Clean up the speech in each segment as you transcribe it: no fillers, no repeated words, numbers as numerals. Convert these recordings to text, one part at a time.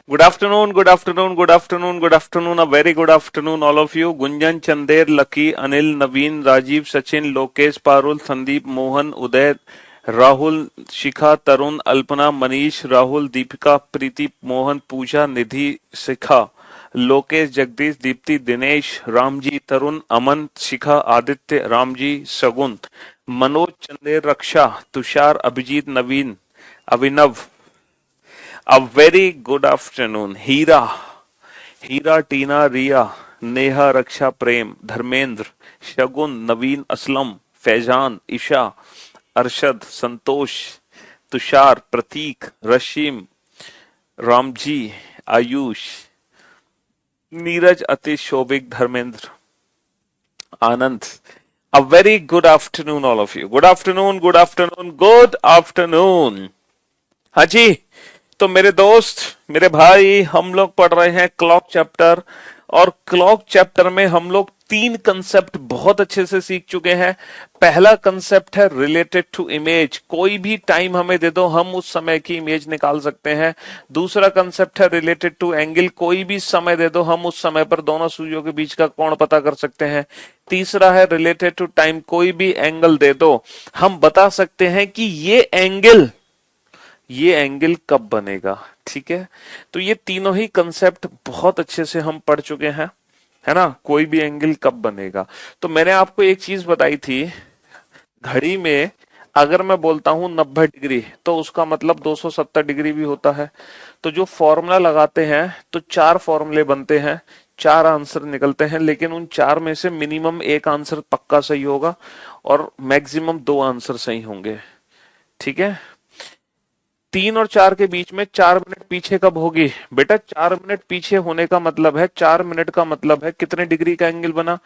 Good afternoon, good afternoon, good afternoon, good afternoon, a very good afternoon, all of you. Gunjan, Chander, Lucky, Anil, Naveen, Rajiv, Sachin, Lokesh, Parul, Sandeep, Mohan, Uday, Rahul, Shikha, Tarun, Alpana, Manish, Rahul, Deepika, Preeti, Mohan, Pooja, Nidhi, Shikha, Lokesh Jagdish Deepti Dinesh Ramji तरुण अमन शिखा आदित्य रामजी सगुन मनोज चंदेर रक्षा तुषार अभिजीत नवीन अभिनव A very good afternoon. Heera Tina Riya Neha Raksha Prem Dharmendra Shagun Naveen Aslam Faizan Isha Arshad Santosh Tushar Prateek रशीम Ramji Ayush Neeraj Atish Shobhik Dharmendra Anand A very good afternoon, all of you. Good afternoon, good afternoon, good afternoon. हाँ जी, तो मेरे दोस्त मेरे भाई हम लोग पढ़ रहे हैं क्लॉक चैप्टर और क्लॉक चैप्टर में हम लोग तीन कंसेप्ट बहुत अच्छे से सीख चुके हैं। पहला कंसेप्ट है रिलेटेड टू इमेज, कोई भी टाइम हमें दे दो हम उस समय की इमेज निकाल सकते हैं। दूसरा कंसेप्ट है रिलेटेड टू एंगल, कोई भी समय दे दो हम उस समय पर दोनों सुइयों के बीच का कोण पता कर सकते हैं। तीसरा है रिलेटेड टू टाइम, कोई भी एंगल दे दो हम बता सकते हैं कि ये एंगल कब बनेगा। ठीक है, तो ये तीनों ही कंसेप्ट बहुत अच्छे से हम पढ़ चुके हैं, है ना। कोई भी एंगल कब बनेगा, तो मैंने आपको एक चीज बताई थी, घड़ी में अगर मैं बोलता हूं 90 डिग्री तो उसका मतलब 270 डिग्री भी होता है। तो जो फॉर्मूला लगाते हैं तो चार फॉर्मूले बनते हैं, चार आंसर निकलते हैं, लेकिन उन चार में से मिनिमम एक आंसर पक्का सही होगा और मैक्सिमम दो आंसर सही होंगे। ठीक है, 3 और 4 के बीच में 4 मिनट पीछे कब होगी बेटा? 4 मिनट पीछे होने का मतलब है 4 मिनट का मतलब है कितने डिग्री का एंगल बना?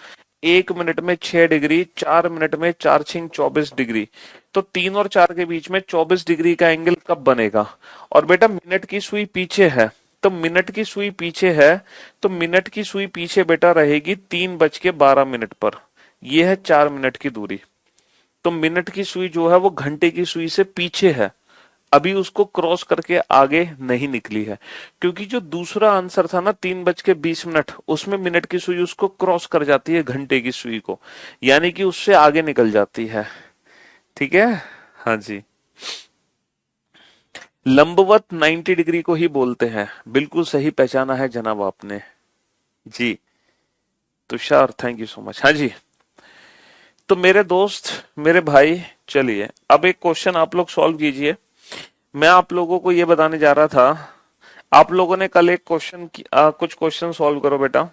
1 मिनट में 6 डिग्री, 4 मिनट में 4 6 24 डिग्री। तो 3 और 4 के बीच में 24 डिग्री का एंगल कब बनेगा? और बेटा मिनट की सुई पीछे है, तो मिनट की सुई पीछे है, तो मिनट की सुई पीछे बेटा रहेगी 3:12 पर। यह है 4 मिनट की दूरी। तो मिनट की सुई जो है वो घंटे की सुई से पीछे है, अभी उसको क्रॉस करके आगे नहीं निकली है, क्योंकि जो दूसरा आंसर था ना 3:20 उसमें मिनट की सुई उसको क्रॉस कर जाती है घंटे की सुई को, यानी कि उससे आगे निकल जाती है। ठीक है, हाँ जी। लंबवत 90 डिग्री को ही बोलते हैं, बिल्कुल सही पहचाना है जनाब आपने जी। Tushar thank you so much. हाँ जी, तो मेरे दोस्त मेरे भाई, चलिए अब एक क्वेश्चन आप लोग सॉल्व कीजिए। मैं आप लोगों को ये बताने जा रहा था, आप लोगों ने कल एक कुछ क्वेश्चन सॉल्व करो बेटा।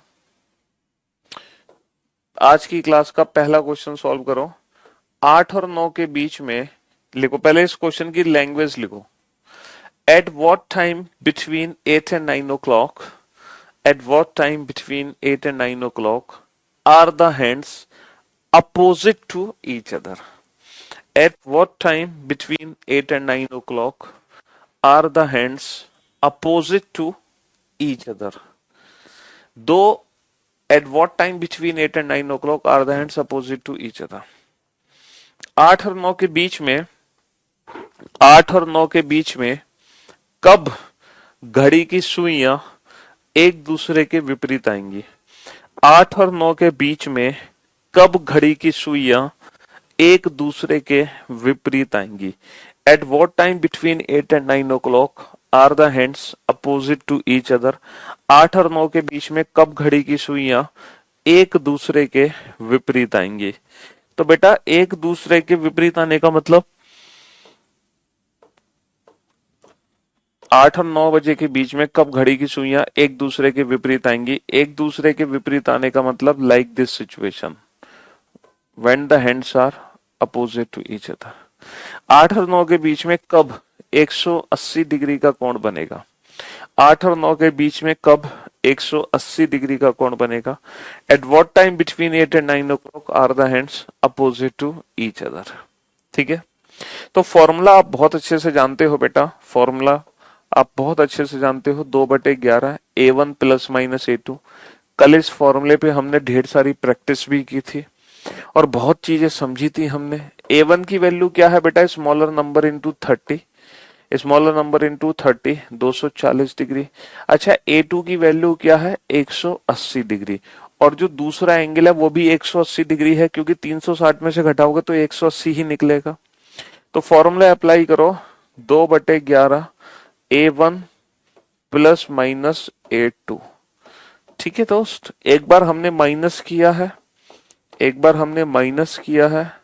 आज की क्लास का पहला क्वेश्चन सॉल्व करो। 8 और 9 के बीच में लिखो, पहले इस क्वेश्चन की लैंग्वेज लिखो। At what time between 8 and 9 o'clock, at what time between 8 and 9 o'clock are the hands opposite to each other? At what time between 8 and 9 o'clock are the hands opposite to each other? दो, at what time between 8 and 9 o'clock are the hands opposite to each other? 8 और 9 के बीच में, 8 और 9 के बीच में कब घड़ी की सुइयां एक दूसरे के विपरीत आएंगी? 8 और 9 के बीच में कब घड़ी की सुइयां एक दूसरे के विपरीत आएंगी? At what time between 8 and 9 o'clock are the hands opposite to each other? 8 और 9 के बीच में कब घड़ी की सुइयां एक दूसरे के विपरीत आएंगी? तो बेटा एक दूसरे के विपरीत आने का मतलब 8 और 9 बजे के बीच में कब घड़ी की सुइयां एक दूसरे के विपरीत आएंगी? एक दूसरे के विपरीत आने का मतलब like this situation, when the hands are opposite to each other. 8 और 9 के बीच में कब 180 डिग्री का कोण बनेगा? 8 और 9 के बीच में कब 180 डिग्री का कोण बनेगा? At what time between 8 and 9 o'clock are the hands opposite to each other? ठीक है, तो फॉर्मूला आप बहुत अच्छे से जानते हो बेटा, फॉर्मूला आप बहुत अच्छे से जानते हो, 2/11 A1 प्लस माइनस A2। कल इस फॉर्मूले पे हमने ढेर सारी प्रैक्टिस भी की थी और बहुत चीजें समझी थी हमने। A1 की वैल्यू क्या है बेटा? Smaller number into 30, smaller number into 30, 240 degree. अच्छा, A2 की वैल्यू क्या है, 180 डिग्री। और जो दूसरा एंगल है वो भी 180 डिग्री है, क्योंकि 360 में से घटाओगे तो 180 ही निकलेगा। तो फॉर्मूला अप्लाई करो, 2/11 A1 प्लस माइनस A2। ठीक है दोस्त, एक बार हमने माइनस किया है, एक बार हमने माइनस किया है,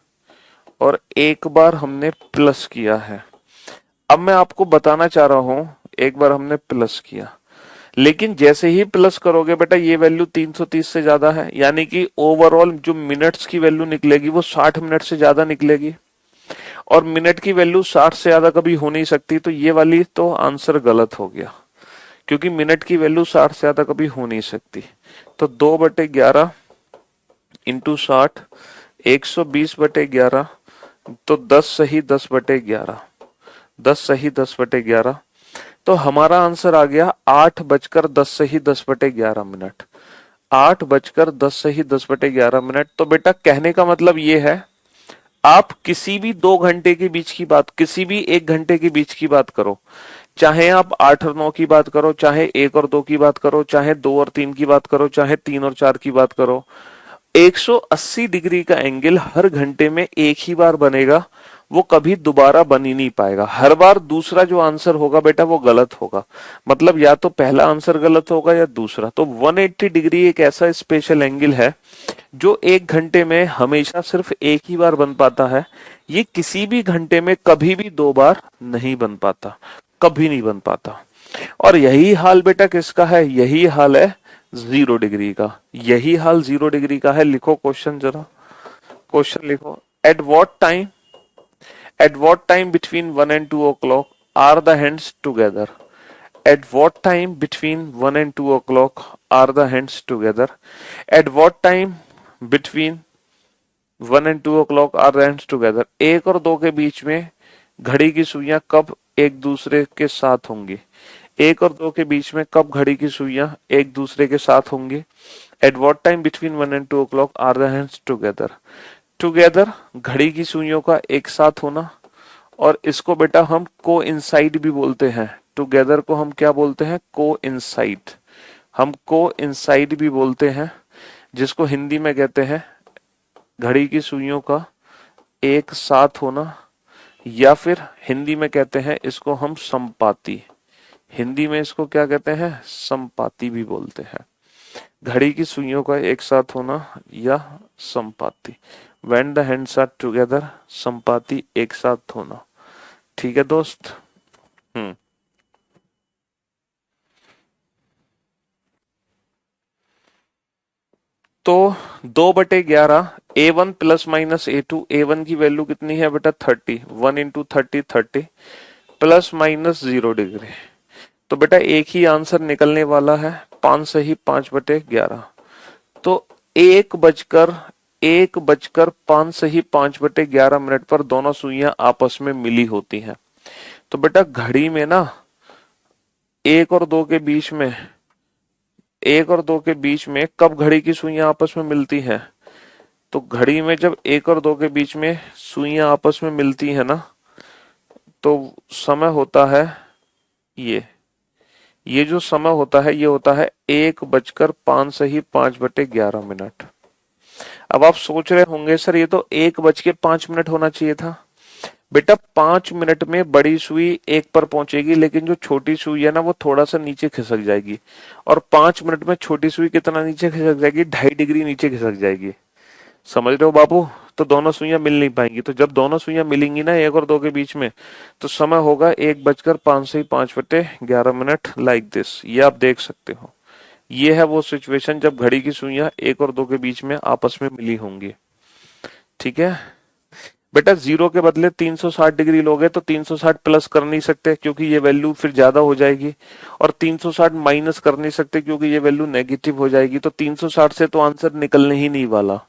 और एक बार हमने प्लस किया है। अब मैं आपको बताना चाह रहा हूं, एक बार हमने प्लस किया, लेकिन जैसे ही प्लस करोगे बेटा ये वैल्यू 330 से ज्यादा है, यानी कि ओवरऑल जो मिनट्स की वैल्यू निकलेगी वो 60 मिनट से ज्यादा निकलेगी। और मिनट की वैल्यू 60 से ज्यादा कभी हो नहीं सकती, तो ये वाली तो आंसर गलत हो गया, क्योंकि मिनट की वैल्यू 60 से ज्यादा कभी हो नहीं सकती। तो 2/11 इंटू 60, 120/11, तो 10 सही 10/11, 10 सही 10/11। तो हमारा आंसर आ गया 8:10 सही 10/11 मिनट। 8:10 सही 10/11 मिनट। तो बेटा कहने का मतलब ये है, आप किसी भी 2 घंटे के बीच की बात, किसी भी 1 घंटे के बीच की बात करो, चाहे आप 8 और 9 की बात करो, चाहे 1 और 2 की बात करो, चाहे 2 और 3 की बात करो, चाहे 3 और 4 की बात करो, 180 डिग्री का एंगल हर घंटे में एक ही बार बनेगा, वो कभी दोबारा बन ही नहीं पाएगा। हर बार दूसरा जो आंसर होगा बेटा वो गलत होगा, मतलब या तो पहला आंसर गलत होगा या दूसरा। तो 180 डिग्री एक ऐसा स्पेशल एंगल है जो 1 घंटे में हमेशा सिर्फ एक ही बार बन पाता है। ये किसी भी घंटे में कभी भी 2 बार नहीं बन पाता, कभी नहीं बन पाता। और यही हाल बेटा किसका है, यही हाल है 0 डिग्री का, यही हाल 0 डिग्री का है। लिखो क्वेश्चन जरा, क्वेश्चन लिखो। At what time between 1 and 2 o'clock are the hands together. At what time between 1 and 2 o'clock are the hands together? At what time between 1 and 2 o'clock are the hands together? 1 और 2 के बीच में घड़ी की सुइयां कब एक दूसरे के साथ होंगी? 1 और 2 के बीच में कब घड़ी की सुइयां एक दूसरे के साथ होंगी? At what time between 1 and 2 o'clock are the hands together? Together घड़ी की सुइयों का एक साथ होना, और इसको बेटा हम को इंसाइड भी बोलते हैं। टुगेदर को हम क्या बोलते हैं, को इंसाइड। हम को इंसाइड भी बोलते हैं, जिसको हिंदी में कहते हैं घड़ी की सुइयों का एक साथ होना, या फिर हिंदी में कहते हैं इसको हम संपाती। हिंदी में इसको क्या कहते हैं, संपाती भी बोलते हैं। घड़ी की सुइयों का एक साथ होना या संपाती। When the hands are together, संपाती एक साथ होना। ठीक है दोस्त। तो 2/11 A1 plus minus A2, A1 की वैल्यू कितनी है बेटा 30, 1 इंटू 30 30, प्लस माइनस 0 डिग्री। तो बेटा एक ही आंसर निकलने वाला है, 5 सही 5/11। तो 1:05 सही 5/11 मिनट पर दोनों सुइयां आपस में मिली होती हैं। तो बेटा घड़ी में ना 1 और 2 के बीच में, 1 और 2 के बीच में कब घड़ी की सुइयां आपस में मिलती हैं? तो घड़ी में जब 1 और 2 के बीच में सुइयां आपस में मिलती है ना, तो समय होता है ये जो समय होता है ये होता है 1:05 सही 5/11 मिनट। अब आप सोच रहे होंगे सर ये तो 1:05 होना चाहिए था। बेटा 5 मिनट में बड़ी सुई 1 पर पहुंचेगी, लेकिन जो छोटी सुई है ना वो थोड़ा सा नीचे खिसक जाएगी, और 5 मिनट में छोटी सुई कितना नीचे खिसक जाएगी, 2.5 डिग्री नीचे खिसक जाएगी। समझ रहे हो बाबू? तो दोनों सुइयां मिल नहीं पाएंगी। तो जब दोनों सुइयां मिलेंगी ना 1 और 2 के बीच में, तो समय होगा 1:05 से 5/11 मिनट, लाइक दिस। ये आप देख सकते हो, ये है वो सिचुएशन जब घड़ी की सुइयां 1 और 2 के बीच में आपस में मिली होंगी। ठीक है बेटा, 0 के बदले 360 डिग्री लोगे तो 360 प्लस कर नहीं सकते, क्योंकि ये वैल्यू फिर ज्यादा हो जाएगी, और 360 माइनस कर नहीं सकते क्योंकि ये वैल्यू नेगेटिव हो जाएगी। तो 360 से तो आंसर निकलने ही नहीं वाला।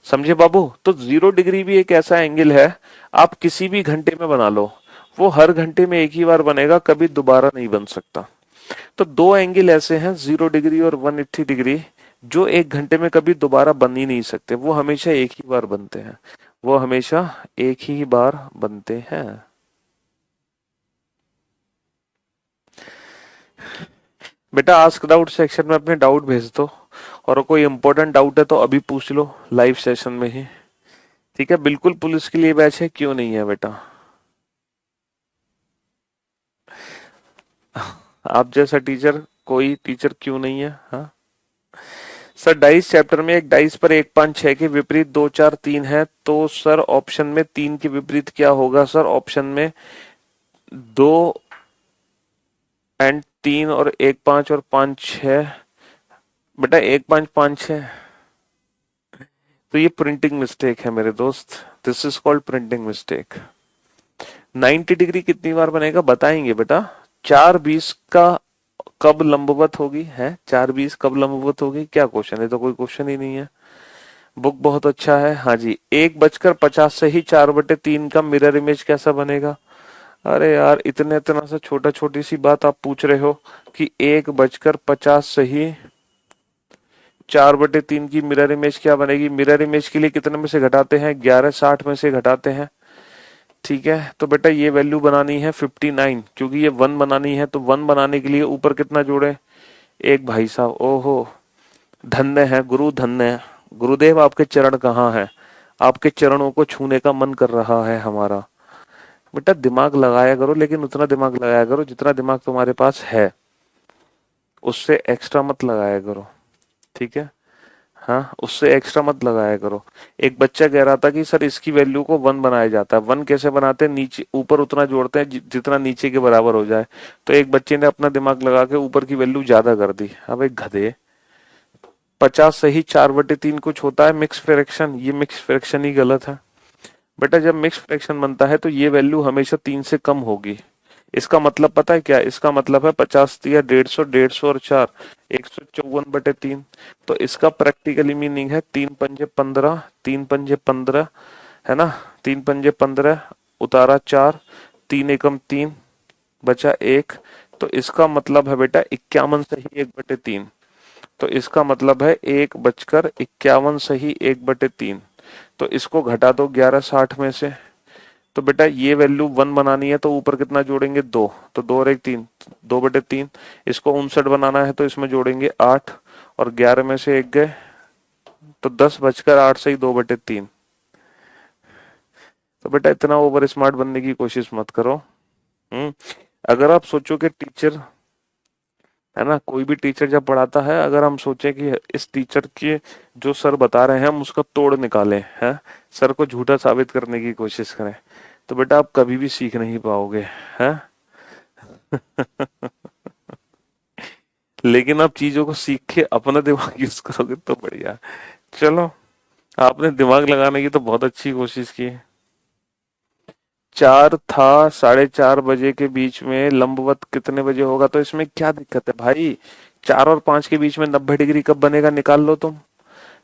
समझे बाबू? तो 0 डिग्री भी एक ऐसा एंगल है, आप किसी भी घंटे में बना लो, वो हर घंटे में एक ही बार बनेगा, कभी दोबारा नहीं बन सकता। तो 2 एंगल ऐसे हैं 0 डिग्री और 180 डिग्री, जो एक घंटे में कभी दोबारा बन ही नहीं सकते, वो हमेशा एक ही बार बनते हैं, वो हमेशा एक ही बार बनते हैं। बेटा आस्क डाउट सेक्शन में अपने डाउट भेज दो, और कोई इंपॉर्टेंट डाउट है तो अभी पूछ लो लाइव सेशन में ही। ठीक है, बिल्कुल पुलिस के लिए बैच है, क्यों नहीं है बेटा? आप जैसा टीचर कोई टीचर क्यों नहीं है? हाँ सर, डाइस चैप्टर में एक डाइस पर 1 5 6 के विपरीत 2 4 3 है, तो सर ऑप्शन में 3 के विपरीत क्या होगा? सर ऑप्शन में 2 एंड 3 और 1 5 और 5 6। बेटा 1 5 5 6, तो ये प्रिंटिंग मिस्टेक है मेरे दोस्त, this is called printing mistake. 90 degree कितनी बार बनेगा बताएंगे बेटा? 4 20 का कब लंबवत होगी है? 4 20 कब लंबवत होगी? क्या क्वेश्चन है? तो कोई क्वेश्चन ही नहीं है। बुक बहुत अच्छा है, हाँ जी। 1 बजकर 50 से ही 4/3 का मिरर इमेज कैसा बनेगा? अरे यार, इतने इतना सा छोटा छोटी सी बात आप पूछ रहे हो कि 1 बजकर 50 से ही 4/3 की मिरर इमेज क्या बनेगी? मिरर इमेज के लिए कितने में से घटाते हैं? 11/60 में से घटाते हैं। ठीक है, तो बेटा ये वैल्यू बनानी है 59, क्योंकि ये 1 बनानी है, तो 1 बनाने के लिए ऊपर कितना जोड़े? एक। भाई साहब, ओहो, धन्य है गुरु, धन्य है। गुरुदेव आपके चरण कहाँ हैं? आपके चरणों को छूने का मन कर रहा है हमारा। बेटा दिमाग लगाया करो, लेकिन उतना दिमाग लगाया करो जितना दिमाग तुम्हारे पास है, उससे एक्स्ट्रा मत लगाया करो। ठीक है, हाँ, उससे एक्स्ट्रा मत लगाया करो। एक बच्चा कह रहा था कि सर इसकी वैल्यू को 1 बनाया जाता है। 1 कैसे बनाते हैं? नीचे ऊपर उतना जोड़ते हैं जितना नीचे के बराबर हो जाए। तो एक बच्चे ने अपना दिमाग लगा के ऊपर की वैल्यू ज्यादा कर दी। अब एक गधे, 50 से ही 4/3 कुछ होता है मिक्स फ्रैक्शन, ये मिक्स फ्रैक्शन ही गलत है। बेटा जब मिक्स फ्रैक्शन बनता है तो ये वैल्यू हमेशा 3 से कम होगी। इसका मतलब पता है क्या? इसका मतलब है 50 या 150, 150 और 4, 154/3। तो इसका प्रैक्टिकली मीनिंग है 3 पंजे 15, 3 पंजे 15, है ना? 3 पंजे 15, उतारा 4, 3 एकम 3, बचा 1। तो इसका मतलब है बेटा 51 से ही 1/3। तो इसका मतलब है 1 बजकर 51 से ही 1/3। तो इसको घटा दो 11/60 में से। तो बेटा ये वैल्यू 1 बनानी है तो ऊपर कितना जोड़ेंगे? 2। तो 2 और 1 3, 2/3। इसको 59 बनाना है तो इसमें जोड़ेंगे 8, और 11 में से 1 गए, तो 10 बजकर 8 से ही 2/3। तो बेटा इतना ओवर स्मार्ट बनने की कोशिश मत करो। हम्म अगर आप सोचो कि टीचर, है ना, कोई भी टीचर जब पढ़ाता है, अगर हम सोचें कि इस टीचर के जो सर बता रहे हैं हम उसका तोड़ निकालें, हैं, सर को झूठा साबित करने की कोशिश करें, तो बेटा आप कभी भी सीख नहीं पाओगे, हैं। लेकिन आप चीजों को सीख के अपना दिमाग यूज करोगे तो बढ़िया। चलो, आपने दिमाग लगाने की तो बहुत अच्छी कोशिश की। 4 था 4:30 बजे के बीच में लंबवत कितने बजे होगा? तो इसमें क्या दिक्कत है भाई? 4 और 5 के बीच में 90 डिग्री कब बनेगा निकाल लो तुम।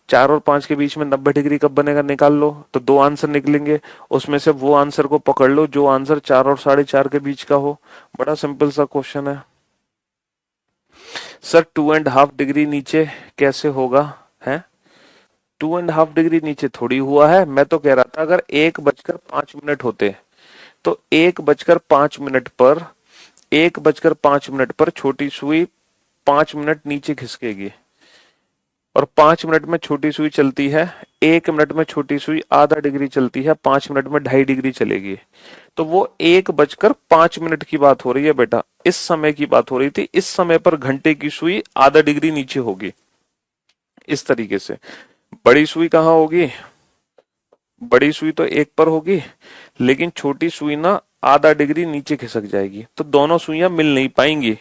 4 और 5 के बीच में 90 डिग्री कब बनेगा निकाल लो, तो 2 आंसर निकलेंगे। उसमें से वो आंसर को पकड़ लो जो आंसर 4 और 4:30 के बीच का हो। बड़ा सिंपल सा क्वेश्चन है। सर 2.5 डिग्री नीचे कैसे होगा? है, 2.5 डिग्री नीचे थोड़ी हुआ है। मैं तो कह रहा था अगर 1 बजकर 5 मिनट होते, तो 1 बजकर 5 मिनट पर, 1 बजकर 5 मिनट पर छोटी सुई 5 मिनट नीचे खिसकेगी, और 5 मिनट में छोटी सुई चलती है, 1 मिनट में छोटी सुई आधा डिग्री चलती है, 5 मिनट में 2.5 डिग्री चलेगी। तो वो 1 बजकर 5 मिनट की बात हो रही है बेटा, इस समय की बात हो रही थी। इस समय पर घंटे की सुई आधा डिग्री नीचे होगी, इस तरीके से। बड़ी सुई कहाँ होगी? बड़ी सुई तो 1 पर होगी, लेकिन छोटी सुई ना आधा डिग्री नीचे खिसक जाएगी, तो दोनों सुइयां मिल नहीं पाएंगी।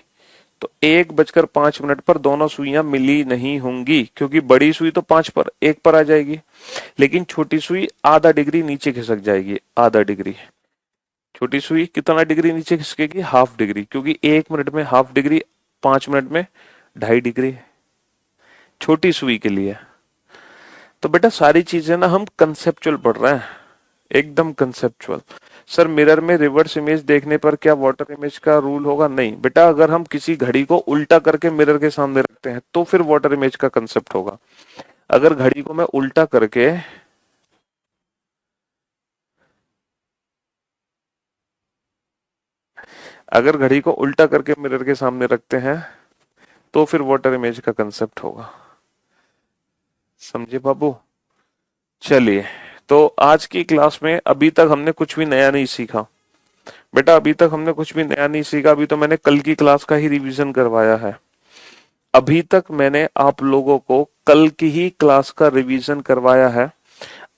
तो 1 बजकर 5 मिनट पर दोनों सुइयां मिली नहीं होंगी, क्योंकि बड़ी सुई तो 1 पर आ जाएगी, लेकिन छोटी सुई आधा डिग्री नीचे खिसक जाएगी, आधा डिग्री। छोटी सुई कितना डिग्री नीचे खिसकेगी? हाफ डिग्री, क्योंकि 1 मिनट में हाफ डिग्री, 5 मिनट में 2.5 डिग्री, छोटी सुई के लिए। तो बेटा सारी चीजें ना हम कंसेप्चुअल पढ़ रहे हैं, एकदम कंसेप्चुअल। सर मिरर में रिवर्स इमेज देखने पर क्या वाटर इमेज का रूल होगा? नहीं बेटा, अगर हम किसी घड़ी को उल्टा करके मिरर के सामने रखते हैं तो फिर वाटर इमेज का कंसेप्ट होगा। अगर घड़ी को मैं उल्टा करके, अगर घड़ी को उल्टा करके मिरर के सामने रखते हैं तो फिर वाटर इमेज का कंसेप्ट होगा। समझे बाबू? चलिए, तो आज की क्लास में अभी तक हमने कुछ भी नया नहीं सीखा बेटा, अभी तक हमने कुछ भी नया नहीं सीखा। अभी तो मैंने कल की क्लास का ही रिवीजन करवाया है। अभी तक मैंने आप लोगों को कल की ही क्लास का रिवीजन करवाया है।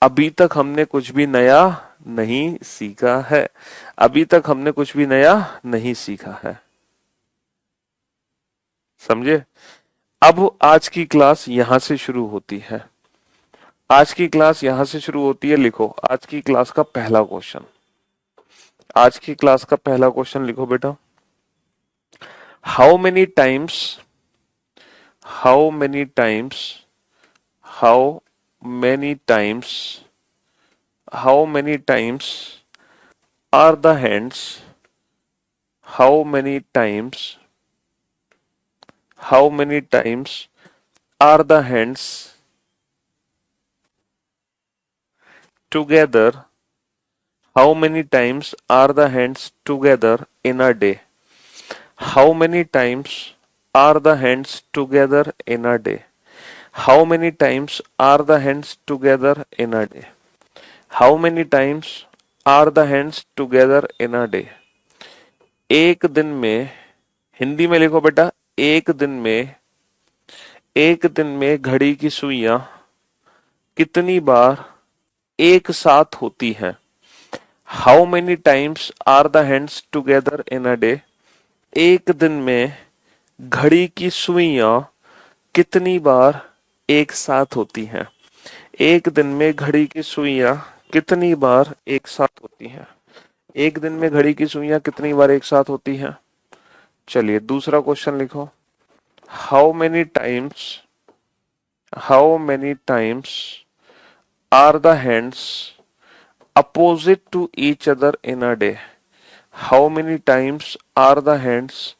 अभी तक हमने कुछ भी नया नहीं सीखा है। अभी तक हमने कुछ भी नया नहीं सीखा है। समझे? अब आज की क्लास यहां से शुरू होती है। आज की क्लास यहां से शुरू होती है। लिखो आज की क्लास का पहला क्वेश्चन। आज की क्लास का पहला क्वेश्चन लिखो बेटा। How many times how many times how many times how many times are the hands how many times how many times are the hands together how many times are the hands together in a day? How many times are the hands together in a day? How many times are the hands together in a day? How many times are the hands together in a day? एक दिन में, हिंदी में लिखो बेटा, एक दिन में घड़ी की सुइयां कितनी बार एक साथ होती हैं? How many times are the hands together in a day? एक दिन में घड़ी की सुइयां कितनी बार एक साथ होती हैं? एक दिन में घड़ी की सुइयां कितनी बार एक साथ होती हैं? एक दिन में घड़ी की सुइयां कितनी बार एक साथ होती हैं? चलिए दूसरा क्वेश्चन लिखो। How many times are the hands opposite to each other in a day? How many times are the hands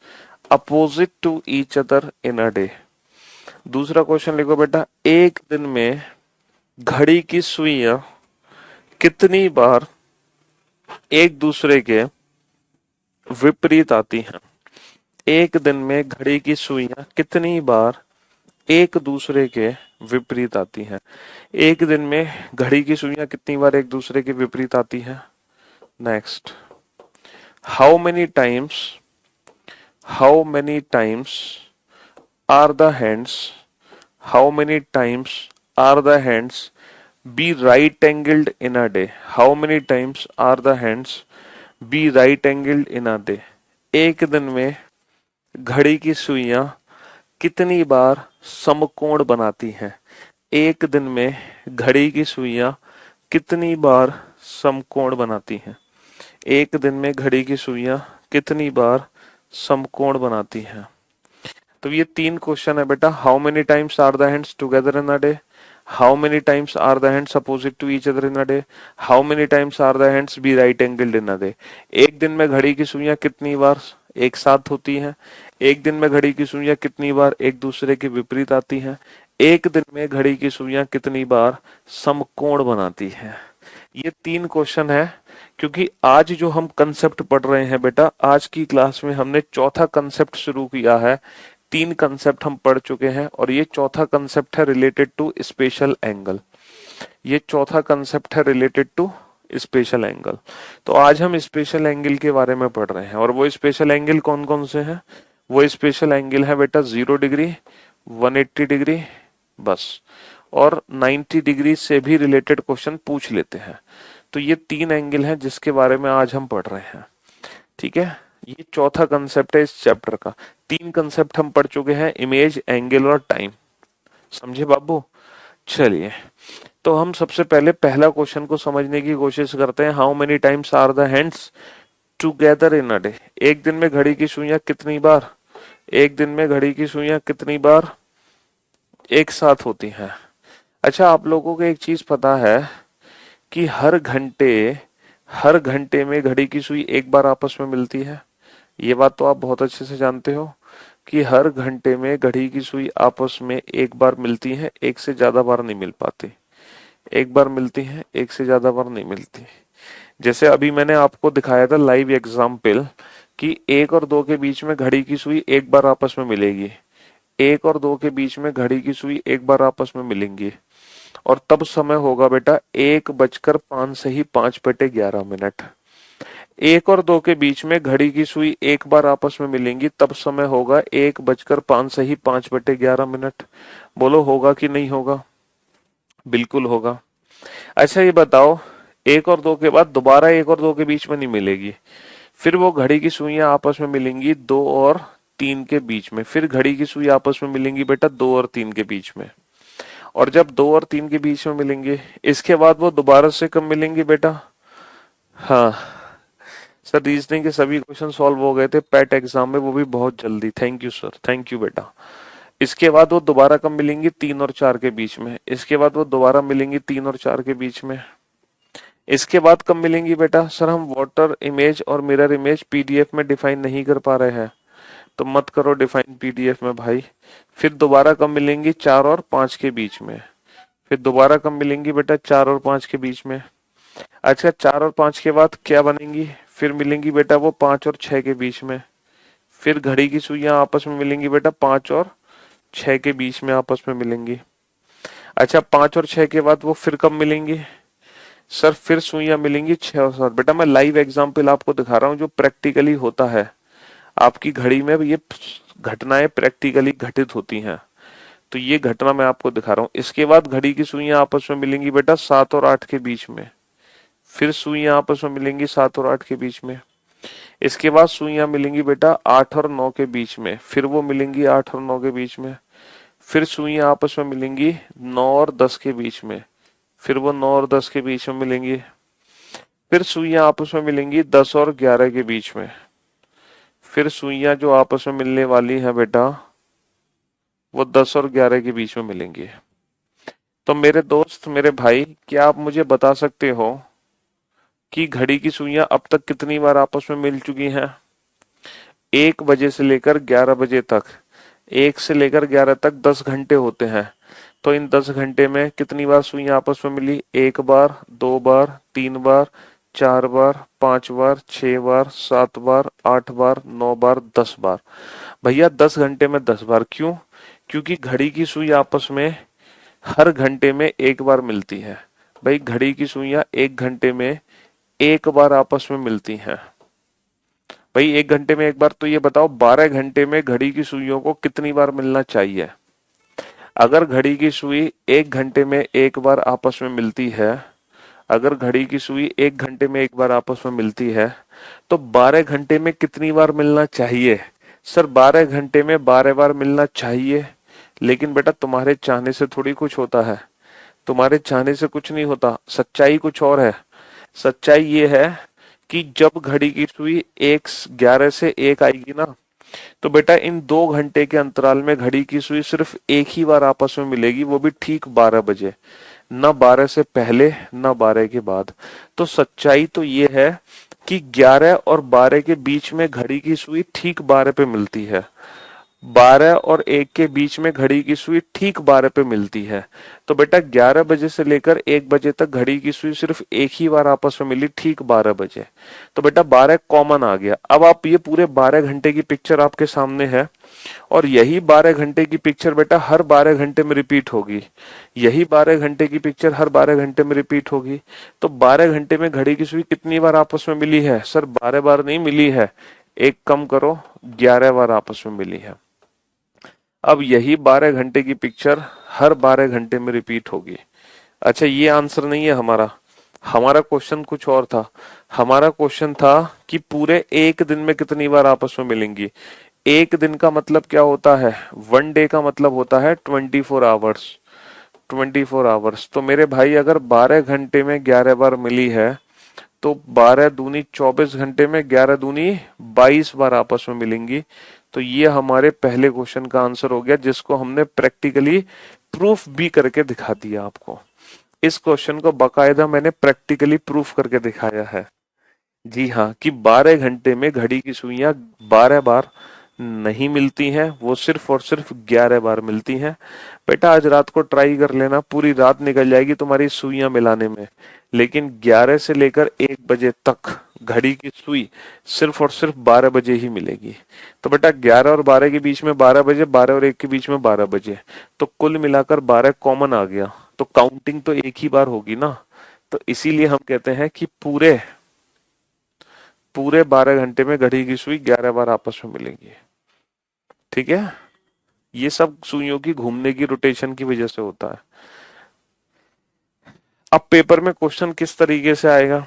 opposite to each other in a day? दूसरा क्वेश्चन लिखो बेटा। एक दिन में घड़ी की सुइयां कितनी बार एक दूसरे के विपरीत आती हैं? एक दिन में घड़ी की सुइयां कितनी बार एक दूसरे के विपरीत आती हैं? एक दिन में घड़ी की सुइयां कितनी बार एक दूसरे के विपरीत आती हैं? Next, how many times are the hands how many times are the hands be right angled in a day? How many times are the hands be right angled in a day? एक दिन में घड़ी की सुइयां कितनी बार समकोण बनाती हैं? एक दिन में घड़ी की सुइयां कितनी बार समकोण बनाती हैं? एक दिन में घड़ी की सुइयां कितनी बार समकोण बनाती हैं? तो ये तीन क्वेश्चन है बेटा। How many times are the hands together in a day? How many times are the hands opposite to each other in a day? How many times are the hands be right angled in a day? एक दिन में घड़ी की सुइयां कितनी बार एक साथ होती हैं? एक दिन में घड़ी की सुइयां कितनी बार एक दूसरे के विपरीत आती हैं? एक दिन में घड़ी की सुइयां कितनी बार समकोण बनाती हैं? ये तीन क्वेश्चन है। क्योंकि आज जो हम कंसेप्ट पढ़ रहे हैं बेटा, आज की क्लास में हमने चौथा कंसेप्ट शुरू किया है। तीन कंसेप्ट हम पढ़ चुके हैं और ये चौथा कंसेप्ट है रिलेटेड टू स्पेशल एंगल। ये चौथा कंसेप्ट है रिलेटेड टू स्पेशल एंगल। तो आज हम स्पेशल एंगल के बारे में पढ़ रहे हैं और वो स्पेशल एंगल कौन कौन से हैं? वो स्पेशल एंगल है बेटा 0 डिग्री, 180 डिग्री, बस, और 90 डिग्री से भी रिलेटेड क्वेश्चन पूछ लेते हैं। तो ये तीन एंगल हैं जिसके बारे में आज हम पढ़ रहे हैं। ठीक है, ये चौथा कंसेप्ट है इस चैप्टर का। तीन कंसेप्ट हम पढ़ चुके हैं, इमेज, एंगल और टाइम। समझे बाबू? चलिए, तो हम सबसे पहले पहला क्वेश्चन को समझने की कोशिश करते हैं। How many times are the hands together in a day? एक दिन में घड़ी की सुइयां कितनी बार एक दिन में घड़ी की सुइयां कितनी बार एक साथ होती हैं? अच्छा, आप लोगों को एक चीज पता है कि हर घंटे में घड़ी की सुई एक बार आपस में मिलती है? ये बात तो आप बहुत अच्छे से जानते हो कि हर घंटे में घड़ी की सुई आपस में एक बार मिलती है, एक से ज्यादा बार नहीं मिल पाती। एक बार मिलती है, एक से ज्यादा बार नहीं मिलती। जैसे अभी मैंने आपको दिखाया था लाइव एग्जाम्पल कि 1 और 2 के बीच में घड़ी की सुई एक बार आपस में मिलेगी। 1 और 2 के बीच में घड़ी की सुई एक बार आपस में मिलेंगी और तब समय होगा बेटा 1:05 से ही 5/11 मिनट। 1 और 2 के बीच में घड़ी की सुई एक बार आपस में मिलेंगी तब समय होगा 1:05 से ही 5/11 मिनट। बोलो होगा कि नहीं होगा? बिल्कुल होगा। अच्छा ये बताओ, 1 और 2 के बाद दोबारा 1 और 2 के बीच में नहीं मिलेगी, फिर वो घड़ी की सुइयां आपस में मिलेंगी 2 और 3 के बीच में, फिर घड़ी की सुई आपस में मिलेंगी बेटा 2 और 3 के बीच में। और जब 2 और 3 के बीच में मिलेंगे इसके बाद वो दोबारा से कब मिलेंगे बेटा? हाँ सर, रीजनिंग के सभी क्वेश्चन सॉल्व हो गए थे पैट एग्जाम में, वो भी बहुत जल्दी। Thank you sir, thank you बेटा। इसके बाद वो दोबारा कब मिलेंगी? 3 और 4 के बीच में। इसके बाद वो दोबारा मिलेंगी 3 और 4 के बीच में। इसके बाद कब मिलेंगी बेटा? सर हम वाटर इमेज और मिरर इमेज पीडीएफ में डिफाइन नहीं कर पा रहे हैं, तो मत करो डिफाइन पीडीएफ में भाई। फिर दोबारा कब मिलेंगी? 4 और 5 के बीच में। फिर दोबारा कब मिलेंगी बेटा? 4 और 5 के बीच में। अच्छा 4 और 5 के बाद क्या बनेंगी? फिर मिलेंगी बेटा वो 5 और 6 के बीच में। फिर घड़ी की सुइयां आपस में मिलेंगी बेटा 5 और 6 के बीच में आपस में मिलेंगी। अच्छा 5 और 6 के बाद वो फिर कब मिलेंगी? सर फिर सुइयां मिलेंगी 6 और 7। बेटा मैं लाइव एग्जाम्पल आपको दिखा रहा हूँ जो प्रैक्टिकली होता है, आपकी घड़ी में ये घटनाएं प्रैक्टिकली घटित होती हैं, तो ये घटना मैं आपको दिखा रहा हूँ। इसके बाद घड़ी की सुइयां आपस में मिलेंगी बेटा 7 और 8 के बीच में। फिर सुइयां आपस में मिलेंगी 7 और 8 के बीच में। इसके बाद सुइयां मिलेंगी बेटा 8 और 9 के बीच में, फिर वो मिलेंगी 8 और 9 के बीच में। फिर सुइयां आपस में मिलेंगी 9 और 10 के बीच में, फिर वो 9 और 10 के बीच में मिलेंगी। फिर सुइयां आपस में मिलेंगी 10 और 11 के बीच में। फिर सुइयां जो आपस में मिलने वाली हैं बेटा वो 10 और 11 के बीच में मिलेंगी। तो मेरे दोस्त, मेरे भाई, क्या आप मुझे बता सकते हो कि घड़ी की सुइयां अब तक कितनी बार आपस में मिल चुकी हैं? 1 बजे से लेकर 11 बजे तक, 1 से लेकर 11 तक 10 घंटे होते हैं, तो इन 10 घंटे में कितनी बार सुइयां आपस में मिली? 1 बार, 2 बार, 3 बार, 4 बार, 5 बार, 6 बार, 7 बार, 8 बार, 9 बार, 10 बार। भैया 10 घंटे में 10 बार क्यों? क्योंकि घड़ी की सुई आपस में हर घंटे में एक बार मिलती है। भाई घड़ी की सुइयां 1 घंटे में एक बार आपस में मिलती हैं। भाई 1 घंटे में एक बार, तो ये बताओ 12 घंटे में घड़ी की सुइयों को कितनी बार मिलना चाहिए? अगर घड़ी की सुई 1 घंटे में एक बार आपस में मिलती है, अगर घड़ी की सुई 1 घंटे में एक बार आपस में मिलती है, तो 12 घंटे में कितनी बार मिलना चाहिए? सर 12 घंटे में 12 बार मिलना चाहिए, लेकिन बेटा तुम्हारे चाहने से थोड़ी कुछ होता है, तुम्हारे चाहने से कुछ नहीं होता, सच्चाई कुछ और है। सच्चाई ये है कि जब घड़ी की सुई 11 से 1 आएगी ना, तो बेटा इन 2 घंटे के अंतराल में घड़ी की सुई सिर्फ एक ही बार आपस में मिलेगी, वो भी ठीक 12 बजे, ना 12 से पहले ना 12 के बाद। तो सच्चाई तो ये है कि 11 और 12 के बीच में घड़ी की सुई ठीक 12 पे मिलती है, 12 और 1 के बीच में घड़ी की सुई ठीक 12 पे मिलती है। तो बेटा 11 बजे से लेकर 1 बजे तक घड़ी की सुई सिर्फ एक ही बार आपस में मिली, ठीक 12 बजे। तो बेटा 12 कॉमन आ गया। अब आप ये पूरे 12 घंटे की पिक्चर आपके सामने है, और यही 12 घंटे की पिक्चर बेटा हर 12 घंटे में रिपीट होगी, यही 12 घंटे की पिक्चर हर 12 घंटे में रिपीट होगी। तो 12 घंटे में घड़ी की सुई कितनी बार आपस में मिली है? सर 12 बार नहीं मिली है, एक कम करो, 11 बार आपस में मिली है। अब यही 12 घंटे की पिक्चर हर 12 घंटे में रिपीट होगी। अच्छा ये आंसर नहीं है हमारा, हमारा क्वेश्चन कुछ और था। हमारा क्वेश्चन था कि पूरे एक दिन में कितनी बार आपस में मिलेंगी। एक दिन का मतलब क्या होता है? 1 डे का मतलब होता है 24 आवर्स। 24 आवर्स, तो मेरे भाई अगर 12 घंटे में 11 बार मिली है, तो 12 दूनी 24 घंटे में 11 दूनी 22 बार आपस में मिलेंगी। तो ये हमारे पहले क्वेश्चन का आंसर हो गया, जिसको हमने प्रैक्टिकली प्रूफ भी करके दिखा दिया आपको। इस क्वेश्चन को बाकायदा मैंने प्रैक्टिकली प्रूफ करके दिखाया है। जी हाँ, कि 12 घंटे में घड़ी की सुइयां 12 बार नहीं मिलती हैं, वो सिर्फ और सिर्फ 11 बार मिलती हैं। बेटा आज रात को ट्राई कर लेना, पूरी रात निकल जाएगी तुम्हारी सुइयां मिलाने में, लेकिन 11 से लेकर 1 बजे तक घड़ी की सुई सिर्फ और सिर्फ 12 बजे ही मिलेगी। तो बेटा 11 और 12 के बीच में 12 बजे, 12 और 1 के बीच में 12 बजे, तो कुल मिलाकर 12 कॉमन आ गया, तो काउंटिंग तो एक ही बार होगी ना। तो इसीलिए हम कहते हैं कि पूरे पूरे 12 घंटे में घड़ी की सुई 11 बार आपस में मिलेंगी। ठीक है, ये सब सुइयों की घूमने की रोटेशन की वजह से होता है। अब पेपर में क्वेश्चन किस तरीके से आएगा?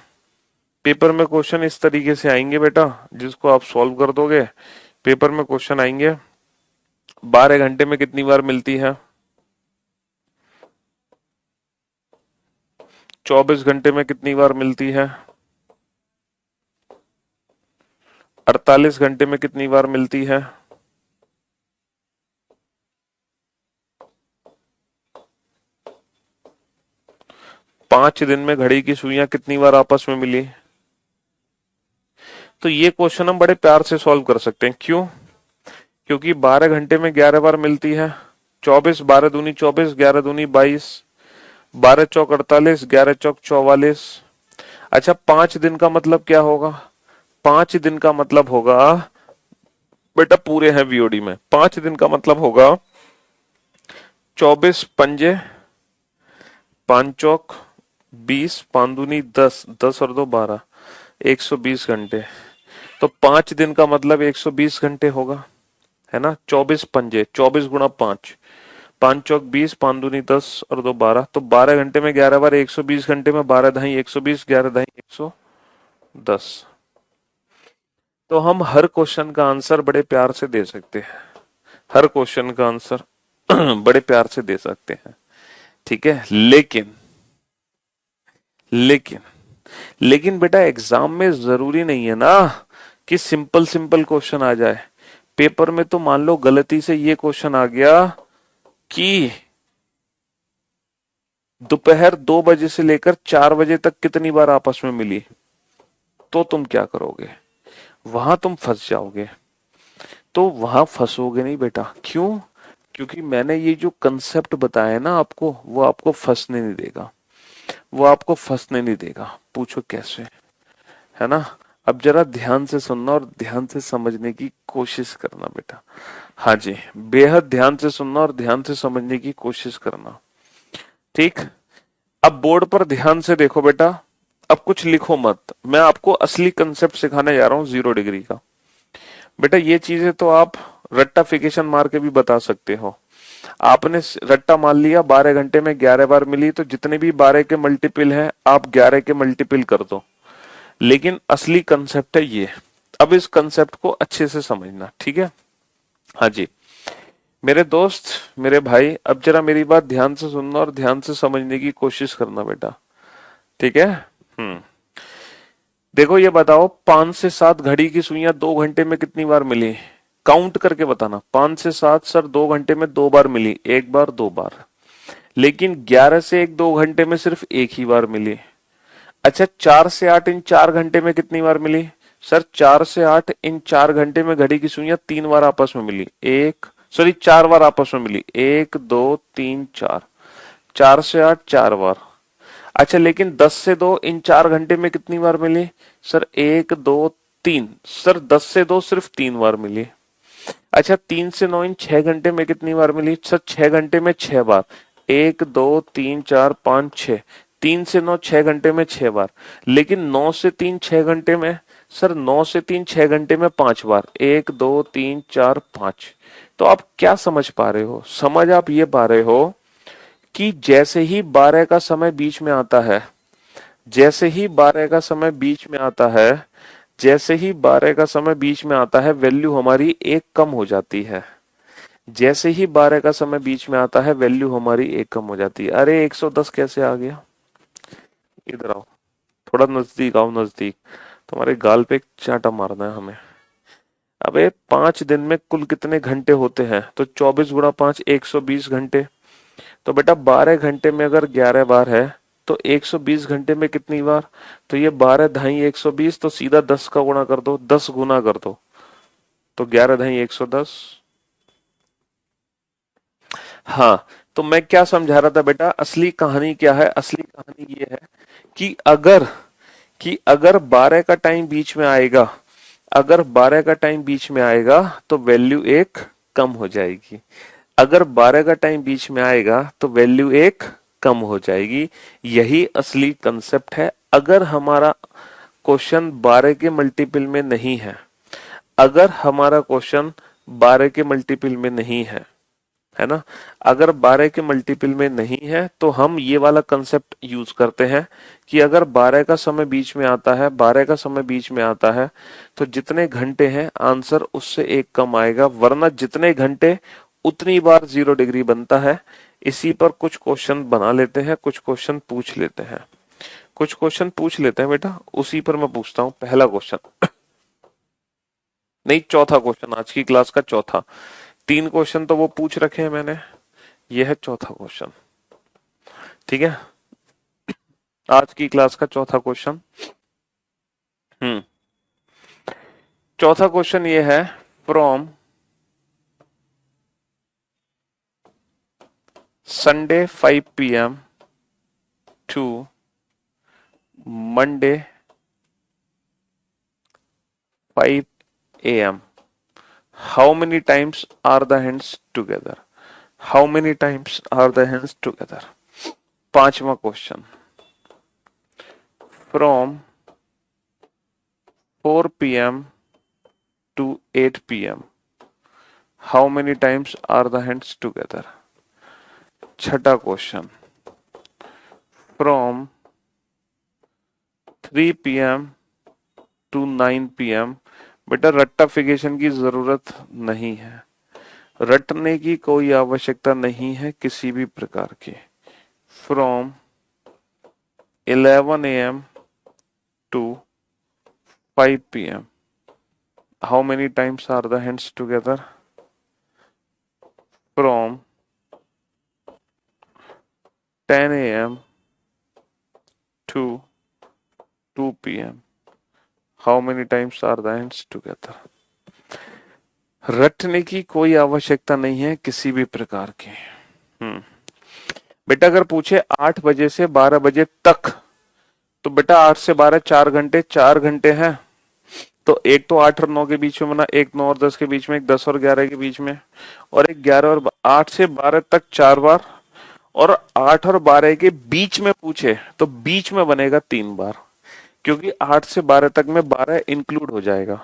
पेपर में क्वेश्चन इस तरीके से आएंगे बेटा, जिसको आप सॉल्व कर दोगे। पेपर में क्वेश्चन आएंगे 12 घंटे में कितनी बार मिलती है, 24 घंटे में कितनी बार मिलती है, 48 घंटे में कितनी बार मिलती है, 5 दिन में घड़ी की सुइयां कितनी बार आपस में मिली। तो ये क्वेश्चन हम बड़े प्यार से सॉल्व कर सकते हैं। क्यों? क्योंकि 12 घंटे में 11 बार मिलती है। 24, 12 दूनी 24, 11 दूनी 22, 12 चौक 48, 11 चौक 44। अच्छा, 5 दिन का मतलब क्या होगा? 5 दिन का मतलब होगा, बेटा पूरे हैं वीओडी में, 5 दिन का मतलब होगा 24 पंजे, 5 चौक 20, 5 दूनी 10, 10 और 2 12, 120 घंटे। तो 5 दिन का मतलब 120 घंटे होगा, है ना। 24 पंजे, 24 गुणा 5, 5 चौक 20, 5 दूनी 10 और 2 12, तो 12 घंटे में 11 बार, 120 घंटे में 12 दहाई 120, 11 दहाई 110। तो हम हर क्वेश्चन का आंसर बड़े प्यार से दे सकते हैं, हर क्वेश्चन का आंसर बड़े प्यार से दे सकते हैं। ठीक है, लेकिन लेकिन लेकिन बेटा एग्जाम में जरूरी नहीं है ना कि सिंपल सिंपल क्वेश्चन आ जाए। पेपर में तो मान लो गलती से ये क्वेश्चन आ गया कि दोपहर 2 बजे से लेकर 4 बजे तक कितनी बार आपस में मिली, तो तुम क्या करोगे? वहां तुम फंस जाओगे। तो वहां फंसोगे नहीं बेटा। क्यों? क्योंकि मैंने ये जो कंसेप्ट बताया ना आपको, वो आपको फंसने नहीं देगा, वो आपको फंसने नहीं देगा। पूछो कैसे, है ना। अब जरा ध्यान से सुनना और ध्यान से समझने की कोशिश करना बेटा। हाँ जी, बेहद ध्यान से सुनना और ध्यान से समझने की कोशिश करना। ठीक, अब बोर्ड पर ध्यान से देखो बेटा। अब कुछ लिखो मत, मैं आपको असली कंसेप्ट सिखाने जा रहा हूँ 0 डिग्री का। बेटा ये चीजें तो आप रट्टाफिकेशन मार के भी बता सकते हो। आपने रट्टा मान लिया 12 घंटे में 11 बार मिली, तो जितने भी 12 के मल्टीपल हैं आप 11 के मल्टीपल कर दो। लेकिन असली कंसेप्ट है ये। अब इस कंसेप्ट को अच्छे से समझना, ठीक है। हाँ जी मेरे दोस्त, मेरे भाई, अब जरा मेरी बात ध्यान से सुनना और ध्यान से समझने की कोशिश करना बेटा। ठीक है। हम्म देखो ये बताओ, 5 से 7 घड़ी की सुइयां 2 घंटे में कितनी बार मिली? काउंट करके बताना। 5 से 7 सर 2 घंटे में 2 बार मिली, 1 बार 2 बार। लेकिन 11 से 1 2 घंटे में सिर्फ एक ही बार मिली। अच्छा, 4 से 8 इन 4 घंटे में कितनी बार मिली? सर 4 से 8 इन 4 घंटे में घड़ी की सुइयां 3 बार आपस में मिली, 4 बार आपस में मिली, 1 2 3 4, 4 से 8 4 बार। अच्छा, लेकिन 10 से 2 इन 4 घंटे में कितनी बार मिली? सर 1 2 3, सर 10 से 2 सिर्फ 3 बार मिली। अच्छा, 3 से 9 इन 6 घंटे में कितनी बार मिली? सर 6 घंटे में 6 बार, 1 2 3 4 5 6, 3 से 9 6 घंटे में 6 बार। लेकिन 9 से 3 6 घंटे में, सर 9 से 3 6 घंटे में 5 बार, 1 2 3 4 5। तो आप क्या समझ पा रहे हो? समझ आप ये पा रहे हो कि जैसे ही 12 का समय बीच में आता है, जैसे ही 12 का समय बीच में आता है, जैसे ही 12 का समय बीच में आता है, वैल्यू हमारी 1 कम हो जाती है। जैसे ही 12 का समय बीच में आता है, वैल्यू हमारी 1 कम हो जाती है। अरे 110 कैसे आ गया? इधर आओ, थोड़ा नजदीक आओ, नजदीक। तुम्हारे गाल पे एक चांटा मारना है हमें। अबे 5 दिन में कुल कितने घंटे होते हैं? तो 24 गुणा 5, 120 घंटे। तो बेटा 12 घंटे में अगर 11 बार है तो 120 घंटे में कितनी बार? तो ये 12 ढाई 120, तो सीधा 10 का गुणा कर दो, 10 गुना कर दो। तो 11×110। हाँ, तो मैं क्या समझा रहा था बेटा, असली कहानी क्या है? असली कहानी ये है कि अगर 12 का टाइम बीच में आएगा, अगर 12 का टाइम बीच में आएगा तो वैल्यू एक कम हो जाएगी। अगर 12 का टाइम बीच में आएगा तो वैल्यू एक कम हो जाएगी। यही असली कंसेप्ट है। अगर हमारा क्वेश्चन 12 के मल्टीपल में नहीं है, अगर हमारा क्वेश्चन 12 के मल्टीपल में नहीं है ना, अगर 12 के मल्टीपल में नहीं है तो हम ये वाला कंसेप्ट यूज करते हैं कि अगर 12 का समय बीच में आता है, 12 का समय बीच में आता है तो जितने घंटे हैं आंसर उससे एक कम आएगा, वरना जितने घंटे उतनी बार 0 डिग्री बनता है। इसी पर कुछ क्वेश्चन बना लेते हैं, कुछ क्वेश्चन पूछ लेते हैं, कुछ क्वेश्चन पूछ लेते हैं बेटा। उसी पर मैं पूछता हूं पहला क्वेश्चन, नहीं चौथा क्वेश्चन, आज की क्लास का चौथा। 3 क्वेश्चन तो वो पूछ रखे हैं मैंने, ये है चौथा क्वेश्चन। ठीक है, आज की क्लास का चौथा क्वेश्चन। हम्म, चौथा क्वेश्चन ये है, from Sunday 5 p.m. To Monday 5 a.m. How many times are the hands together? How many times are the hands together? पांचवा question, from 4 p.m. to 8 p.m. How many times are the hands together? छठा question, from 3 p.m. to 9 p.m. बेटा रट्टाफिकेशन की जरूरत नहीं है, रटने की कोई आवश्यकता नहीं है किसी भी प्रकार की। From 11 a.m. to 5 p.m. How many times are the hands together? From 10 a.m. to 2 p.m. How many times are the hands together? रटने की कोई आवश्यकता नहीं है किसी भी प्रकार की। बेटा अगर पूछे 8 बजे से 12 बजे तक, तो बेटा 8 से 12 4 घंटे, 4 घंटे हैं। तो एक तो 8 और 9 के बीच में बना, एक 9 और 10 के बीच में, एक 10 और 11 के बीच में, और एक 11 और 8 से 12 तक 4 बार, और 8 और 12 के बीच में पूछे तो बीच में बनेगा 3 बार, क्योंकि 8 से 12 तक में 12 इंक्लूड हो जाएगा।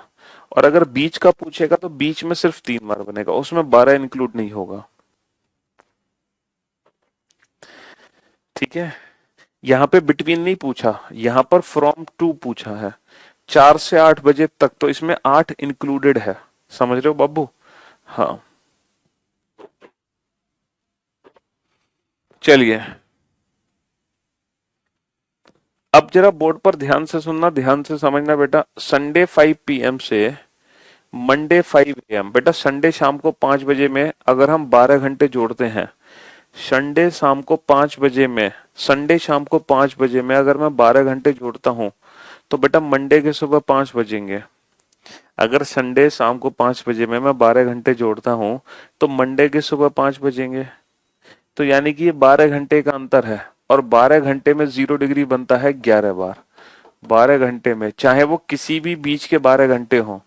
और अगर बीच का पूछेगा तो बीच में सिर्फ 3 बार बनेगा, उसमें 12 इंक्लूड नहीं होगा। ठीक है, यहाँ पे बिटवीन नहीं पूछा, यहाँ पर फ्रॉम टू पूछा है। 4 से 8 बजे तक, तो इसमें 8 इंक्लूडेड है। समझ रहे हो बाबू? हाँ, चलिए अब जरा बोर्ड पर ध्यान से सुनना, ध्यान से समझना बेटा। Sunday 5 p.m. से मंडे 5 a.m. बेटा संडे शाम को 5 बजे में अगर हम 12 घंटे जोड़ते हैं, संडे शाम को 5 बजे में, संडे शाम को 5 बजे में अगर मैं 12 घंटे जोड़ता हूं तो बेटा मंडे के सुबह 5 बजेंगे। अगर संडे शाम को 5 बजे में मैं 12 घंटे जोड़ता हूं तो मंडे के सुबह 5 बजेंगे। तो यानी कि ये 12 घंटे का अंतर है, और 12 घंटे में 0 डिग्री बनता है 11 बार। 12 घंटे में, चाहे वो किसी भी बीच के 12 घंटे हों,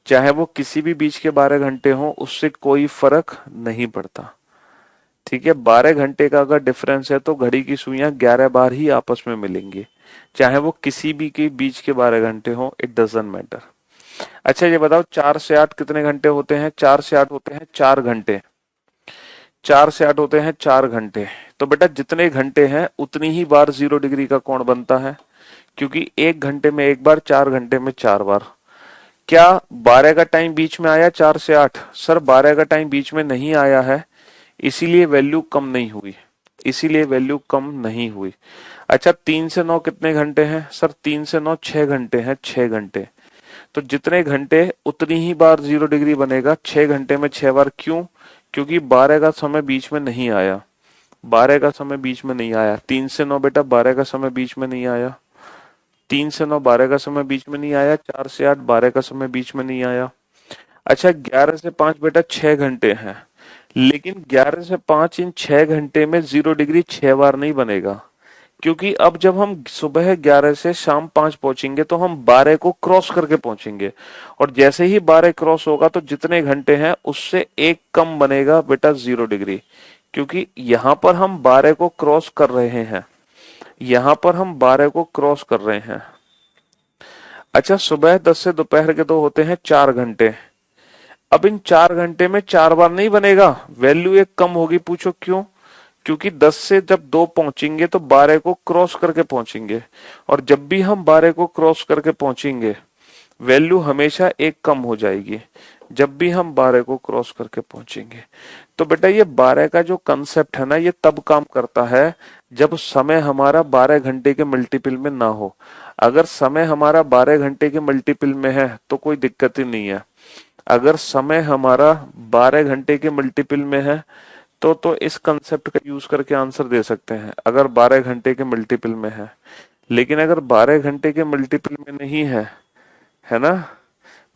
चाहे वो किसी भी बीच के 12 घंटे हों, उससे कोई फर्क नहीं पड़ता। ठीक है, 12 घंटे का अगर डिफरेंस है तो घड़ी की सुइयां 11 बार ही आपस में मिलेंगी, चाहे वो किसी भी के बीच के 12 घंटे हो, इट डजंट मैटर। अच्छा ये बताओ 4 से 8 कितने घंटे होते हैं? 4 से 8 होते हैं 4 घंटे। 4 से 8 होते हैं 4 घंटे। तो बेटा जितने घंटे हैं उतनी ही बार 0 डिग्री का कोण बनता है, क्योंकि 1 घंटे में 1 बार, 4 घंटे में 4 बार। क्या 12 का टाइम बीच में आया 4 से 8? सर 12 का टाइम बीच में नहीं आया है, इसीलिए वैल्यू कम नहीं हुई, इसीलिए वैल्यू कम नहीं हुई। अच्छा 3 से 9 कितने घंटे हैं? सर 3 से 9 6 घंटे हैं, 6 घंटे। तो जितने घंटे उतनी ही बार 0 डिग्री बनेगा, 6 घंटे में 6 बार। क्यों? क्योंकि 12 का समय बीच में नहीं आया, 12 का समय बीच में नहीं आया। 3 से 9 बेटा 12 का समय बीच में नहीं आया, 3 से 9 12 का समय बीच में नहीं आया, 4 से 8 12 का समय बीच में नहीं आया। अच्छा 11 से 5 बेटा 6 घंटे हैं, लेकिन 11 से 5 इन 6 घंटे में 0 डिग्री 6 बार नहीं बनेगा, क्योंकि अब जब हम सुबह 11 से शाम 5 पहुंचेंगे तो हम 12 को क्रॉस करके पहुंचेंगे, और जैसे ही 12 क्रॉस होगा तो जितने घंटे हैं उससे एक कम बनेगा बेटा 0 डिग्री, क्योंकि यहां पर हम 12 को क्रॉस कर रहे हैं, यहां पर हम 12 को क्रॉस कर रहे हैं। अच्छा सुबह 10 से दोपहर के 2 होते हैं 4 घंटे, अब इन 4 घंटे में 4 बार नहीं बनेगा, वैल्यू एक कम होगी। पूछो क्यों? क्योंकि 10 से जब 2 पहुंचेंगे तो 12 को क्रॉस करके पहुंचेंगे, और जब भी हम 12 को क्रॉस करके पहुंचेंगे वैल्यू हमेशा एक कम हो जाएगी, जब भी हम 12 को क्रॉस करके पहुंचेंगे। तो बेटा ये 12 का जो कंसेप्ट है ना, ये तब काम करता है जब समय हमारा 12 घंटे के मल्टीपल में ना हो। अगर समय हमारा 12 घंटे के मल्टीपल में है तो कोई दिक्कत ही नहीं है। अगर समय हमारा 12 घंटे के मल्टीपल में है तो इस कंसेप्ट का यूज करके आंसर दे सकते हैं, अगर 12 घंटे के मल्टीपल में है। लेकिन अगर 12 घंटे के मल्टीपल में नहीं है ना,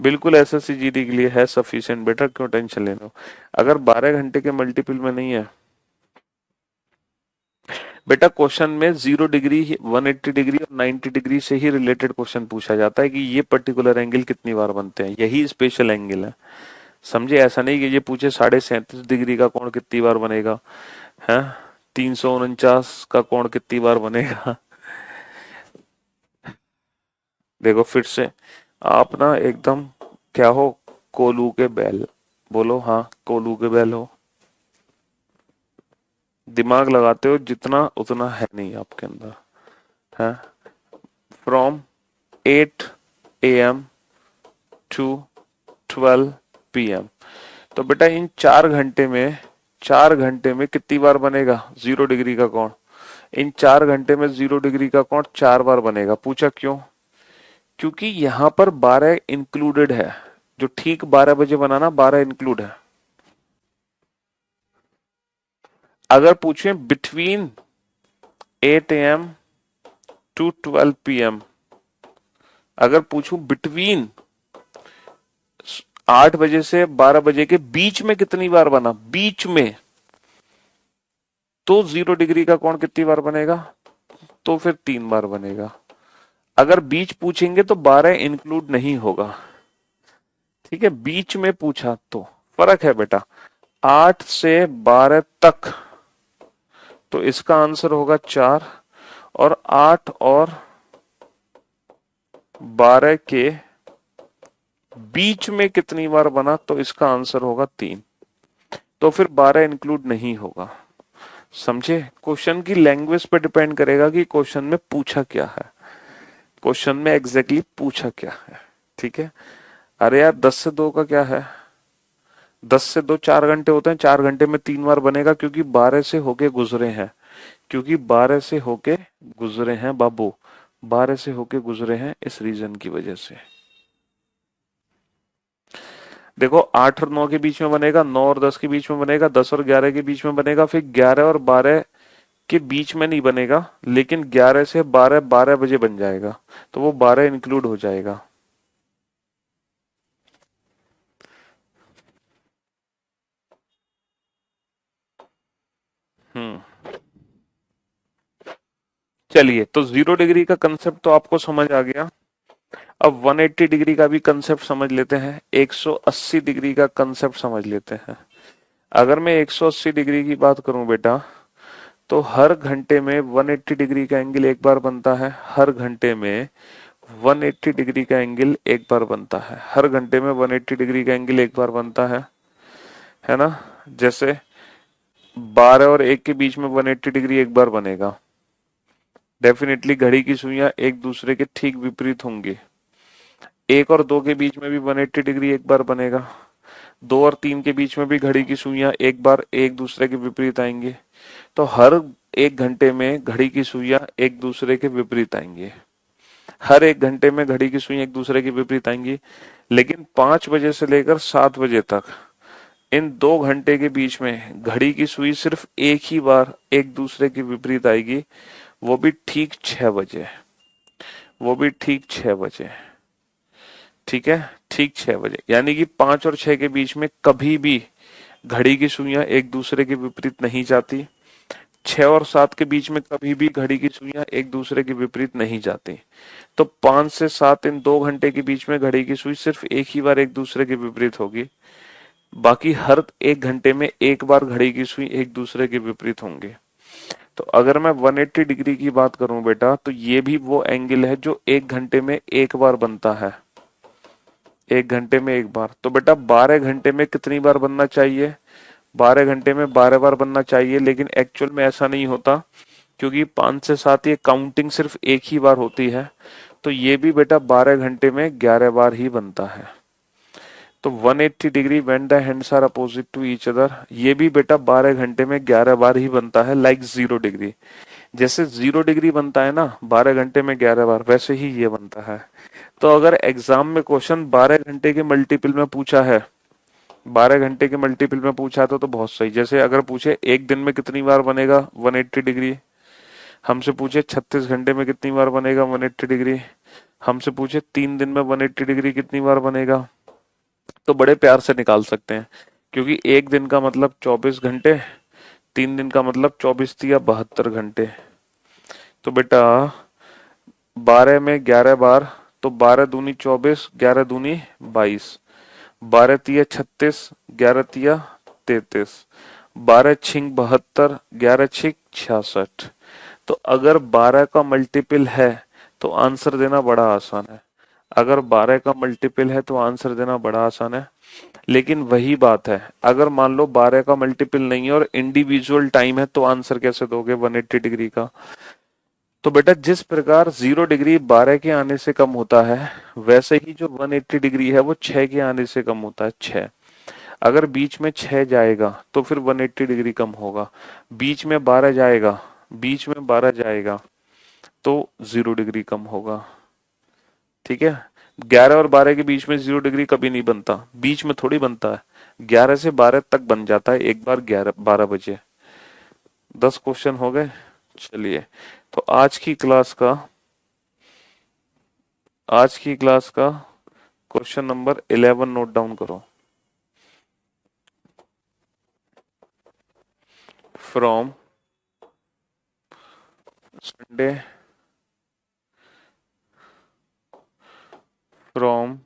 बिल्कुल एसएससी के लिए है सफिशिएंट बेटा, क्यों टेंशन लेना हो। अगर 12 घंटे के मल्टीपल में नहीं है बेटा, क्वेश्चन में 0 डिग्री 180 डिग्री और 90 डिग्री से ही रिलेटेड क्वेश्चन पूछा जाता है कि ये पर्टिकुलर एंगल कितनी बार बनते हैं, यही स्पेशल एंगल है। समझे? ऐसा नहीं कि ये पूछे 37.5 डिग्री का कोण कितनी बार बनेगा है, 349 का कोण कितनी बार बनेगा। देखो फिर से आप ना एकदम क्या हो, कोलू के बैल। बोलो हाँ, कोलू के बैल हो। दिमाग लगाते हो जितना उतना है नहीं आपके अंदर है। फ्रॉम 8 AM टू 12 PM, तो बेटा इन 4 घंटे में 4 घंटे में कितनी बार बनेगा 0 डिग्री का कोण? इन 4 घंटे में 0 डिग्री का कोण 4 बार बनेगा। पूछा क्यों? क्योंकि यहां पर 12 इंक्लूडेड है, जो ठीक 12 बजे बनाना 12 इंक्लूड है। अगर पूछे बिटवीन 8 AM टू 12 PM, अगर पूछूं बिटवीन 8 बजे से 12 बजे के बीच में कितनी बार बना, बीच में, तो 0 डिग्री का कोण कितनी बार बनेगा? तो फिर 3 बार बनेगा। अगर बीच पूछेंगे तो 12 इंक्लूड नहीं होगा। ठीक है, बीच में पूछा तो फर्क है बेटा। 8 से 12 तक तो इसका आंसर होगा 4, और 8 और 12 के बीच में कितनी बार बना, तो इसका आंसर होगा 3। तो फिर 12 इंक्लूड नहीं होगा। समझे? क्वेश्चन की लैंग्वेज पे डिपेंड करेगा कि क्वेश्चन में पूछा क्या है, क्वेश्चन में एग्जैक्टली पूछा क्या है। ठीक है। अरे यार 10 से 2 का क्या है, 10 से 2 4 घंटे होते हैं, 4 घंटे में 3 बार बनेगा, क्योंकि 12 से होके गुजरे हैं, क्योंकि 12 से होके गुजरे हैं बाबू, 12 से होके गुजरे हैं, इस रीजन की वजह से। देखो 8 और 9 के बीच में बनेगा, 9 और 10 के बीच में बनेगा, 10 और 11 के बीच में बनेगा, फिर 11 और 12 के बीच में नहीं बनेगा, लेकिन 11 से 12 12 बजे बन जाएगा, तो वो 12 इंक्लूड हो जाएगा। हम्म। चलिए, तो 0 डिग्री का कंसेप्ट तो आपको समझ आ गया। अब 180 डिग्री का भी कंसेप्ट समझ लेते हैं, 180 डिग्री का कंसेप्ट समझ लेते हैं। अगर मैं 180 डिग्री की बात करूं बेटा, तो हर घंटे में 180 डिग्री का एंगल एक बार बनता है, हर घंटे में 180 डिग्री का एंगल एक बार बनता है, हर घंटे में 180 डिग्री का एंगल एक बार बनता है ना। जैसे 12 और 1 के बीच में 180 डिग्री एक बार बनेगा। डेफिनेटली घड़ी की सुइयां एक दूसरे के ठीक विपरीत होंगी। 1 और 2 के बीच में भी 180 डिग्री एक बार बनेगा। 2 और 3 के बीच में भी घड़ी की सुइयां एक बार एक दूसरे के विपरीत आएंगे। तो हर 1 घंटे में घड़ी की सुइयां एक दूसरे के विपरीत आएंगे, हर 1 घंटे में घड़ी की सुइयां एक दूसरे के विपरीत आएंगी। लेकिन 5 बजे से लेकर 7 बजे तक इन 2 घंटे के बीच में घड़ी की सुई सिर्फ एक ही बार एक दूसरे के विपरीत आएगी, वो भी ठीक 6 बजे, वो भी ठीक 6 बजे। ठीक है, ठीक 6 बजे, यानी कि 5 और 6 के बीच में कभी भी घड़ी की सुइयां एक दूसरे के विपरीत नहीं जाती। 6 और 7 के बीच में कभी भी घड़ी की सुइयां एक दूसरे के विपरीत नहीं जाती। तो 5 से 7 इन 2 घंटे के बीच में घड़ी की सुई सिर्फ एक ही बार एक दूसरे के विपरीत होगी। बाकी हर 1 घंटे में एक बार घड़ी की सुई एक दूसरे के विपरीत होंगे। तो अगर मैं 180 डिग्री की बात करूं बेटा, तो ये भी वो एंगल है जो 1 घंटे में एक बार बनता है। 1 घंटे में एक बार, तो बेटा 12 घंटे में कितनी बार बनना चाहिए? 12 घंटे में 12 बार बनना चाहिए, लेकिन एक्चुअल में ऐसा नहीं होता, क्योंकि 5 से 7 ये काउंटिंग सिर्फ एक ही बार होती है। तो ये भी बेटा 12 घंटे में 11 बार ही बनता है। तो 180 degree when the hands are opposite to each other, ये भी बेटा 12 घंटे में 11 बार ही बनता है, लाइक 0 डिग्री। जैसे 0 डिग्री बनता है ना 12 घंटे में 11 बार, वैसे ही ये बनता है। तो अगर एग्जाम में क्वेश्चन 12 घंटे के मल्टीपल में पूछा है, 12 घंटे के मल्टीपल में पूछा तो बहुत सही। जैसे अगर पूछे एक दिन में कितनी बार बनेगा 180 डिग्री, हमसे पूछे 36 घंटे में कितनी बार बनेगा 180 डिग्री, हमसे पूछे 3 दिन में 180 डिग्री कितनी बार बनेगा, तो बड़े प्यार से निकाल सकते हैं। क्योंकि एक दिन का मतलब 24 घंटे, 3 दिन का मतलब 24 या 72 घंटे। तो बेटा 12 में 11 बार, तो 12 दूनी 24, 11 दूनी 22, 12 तिया 36, 11 तिया 33, 12 छिंग 72, 11 छिंग 66। तो अगर 12 का मल्टीपल है तो आंसर देना बड़ा आसान है। अगर 12 का मल्टीपल है तो आंसर देना बड़ा आसान है। लेकिन वही बात है, अगर मान लो 12 का मल्टीपल नहीं है और इंडिविजुअल टाइम है, तो आंसर कैसे दोगे 180 डिग्री का? तो बेटा जिस प्रकार 0 डिग्री 12 के आने से कम होता है, वैसे ही जो 180 डिग्री है वो 6 के आने से कम होता है। 6, अगर बीच में 6 जाएगा तो फिर 180 डिग्री कम होगा। बीच में 12 जाएगा, बीच में 12 जाएगा तो 0 डिग्री कम होगा। ठीक है, 11 और 12 के बीच में 0 डिग्री कभी नहीं बनता, बीच में थोड़ी बनता है। 11 से 12 तक बन जाता है एक बार 12 बजे। 10 क्वेश्चन हो गए। चलिए, तो आज की क्लास का क्वेश्चन नंबर 11 नोट डाउन करो। From Sunday from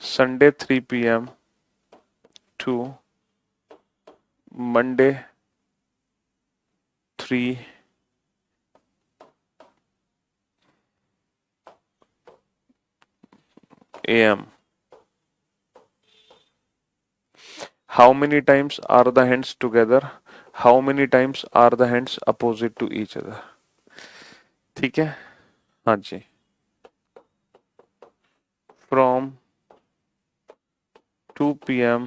Sunday 3 p.m. to Monday 3 a.m. How many times are the hands together? How many times are the hands opposite to each other? ठीक है, हाँ जी। From 2 p.m.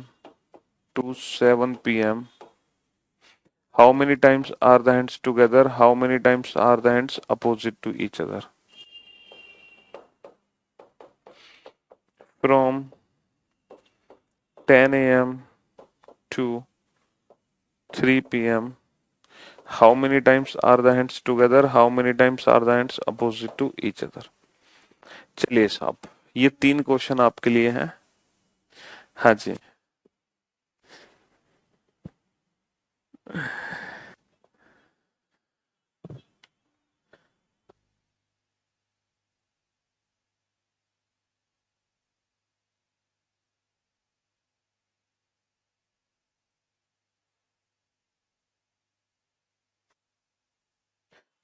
to 7 p.m. How many times are the hands together? How many times are the hands opposite to each other? From 10 a.m. to 3 p.m. How many times are the hands together? How many times are the hands opposite to each other? चलिए साहब, ये 3 question आपके लिए हैं। हाँ जी,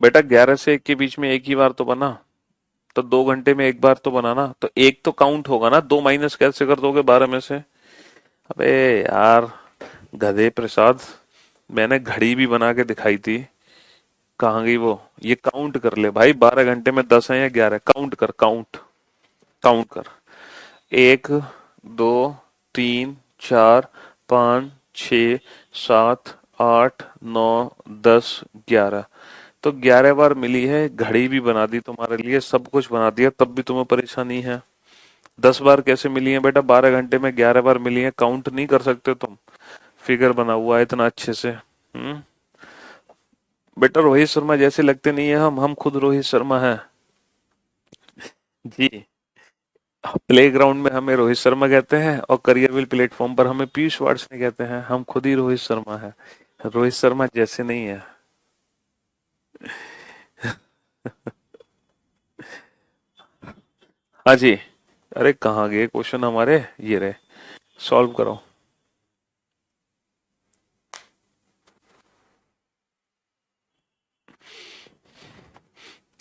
बेटा 11 से 1 के बीच में एक ही बार तो बना, तो 2 घंटे में एक बार तो बना ना, तो एक तो काउंट होगा ना, दो माइनस कैसे कर दोगे 12 में से? अबे यार गधे प्रसाद, मैंने घड़ी भी बना के दिखाई थी, कहाँ गई वो? ये काउंट कर ले भाई, 12 घंटे में 10 है या 11? काउंट कर, काउंट काउंट कर। 1, 2, 3, 4, 5, 6, 7, 8, 9, 10, 11। तो 11 बार मिली है, घड़ी भी बना दी तुम्हारे लिए, सब कुछ बना दिया, तब भी तुम्हें परेशानी है। 10 बार कैसे मिली है बेटा? 12 घंटे में 11 बार मिली है, काउंट नहीं कर सकते तुम? फिगर बना हुआ है इतना अच्छे से। बेटा रोहित शर्मा जैसे लगते नहीं है हम खुद रोहित शर्मा हैं। जी, प्लेग्राउंड में हमें रोहित शर्मा कहते हैं और करियरविल प्लेटफॉर्म पर हमें पीयूष वार्ष्णेय कहते हैं। हम खुद ही रोहित शर्मा है, रोहित शर्मा जैसे नहीं है। हाँ जी। अरे कहाँ गए क्वेश्चन हमारे, ये रहे, सॉल्व करो।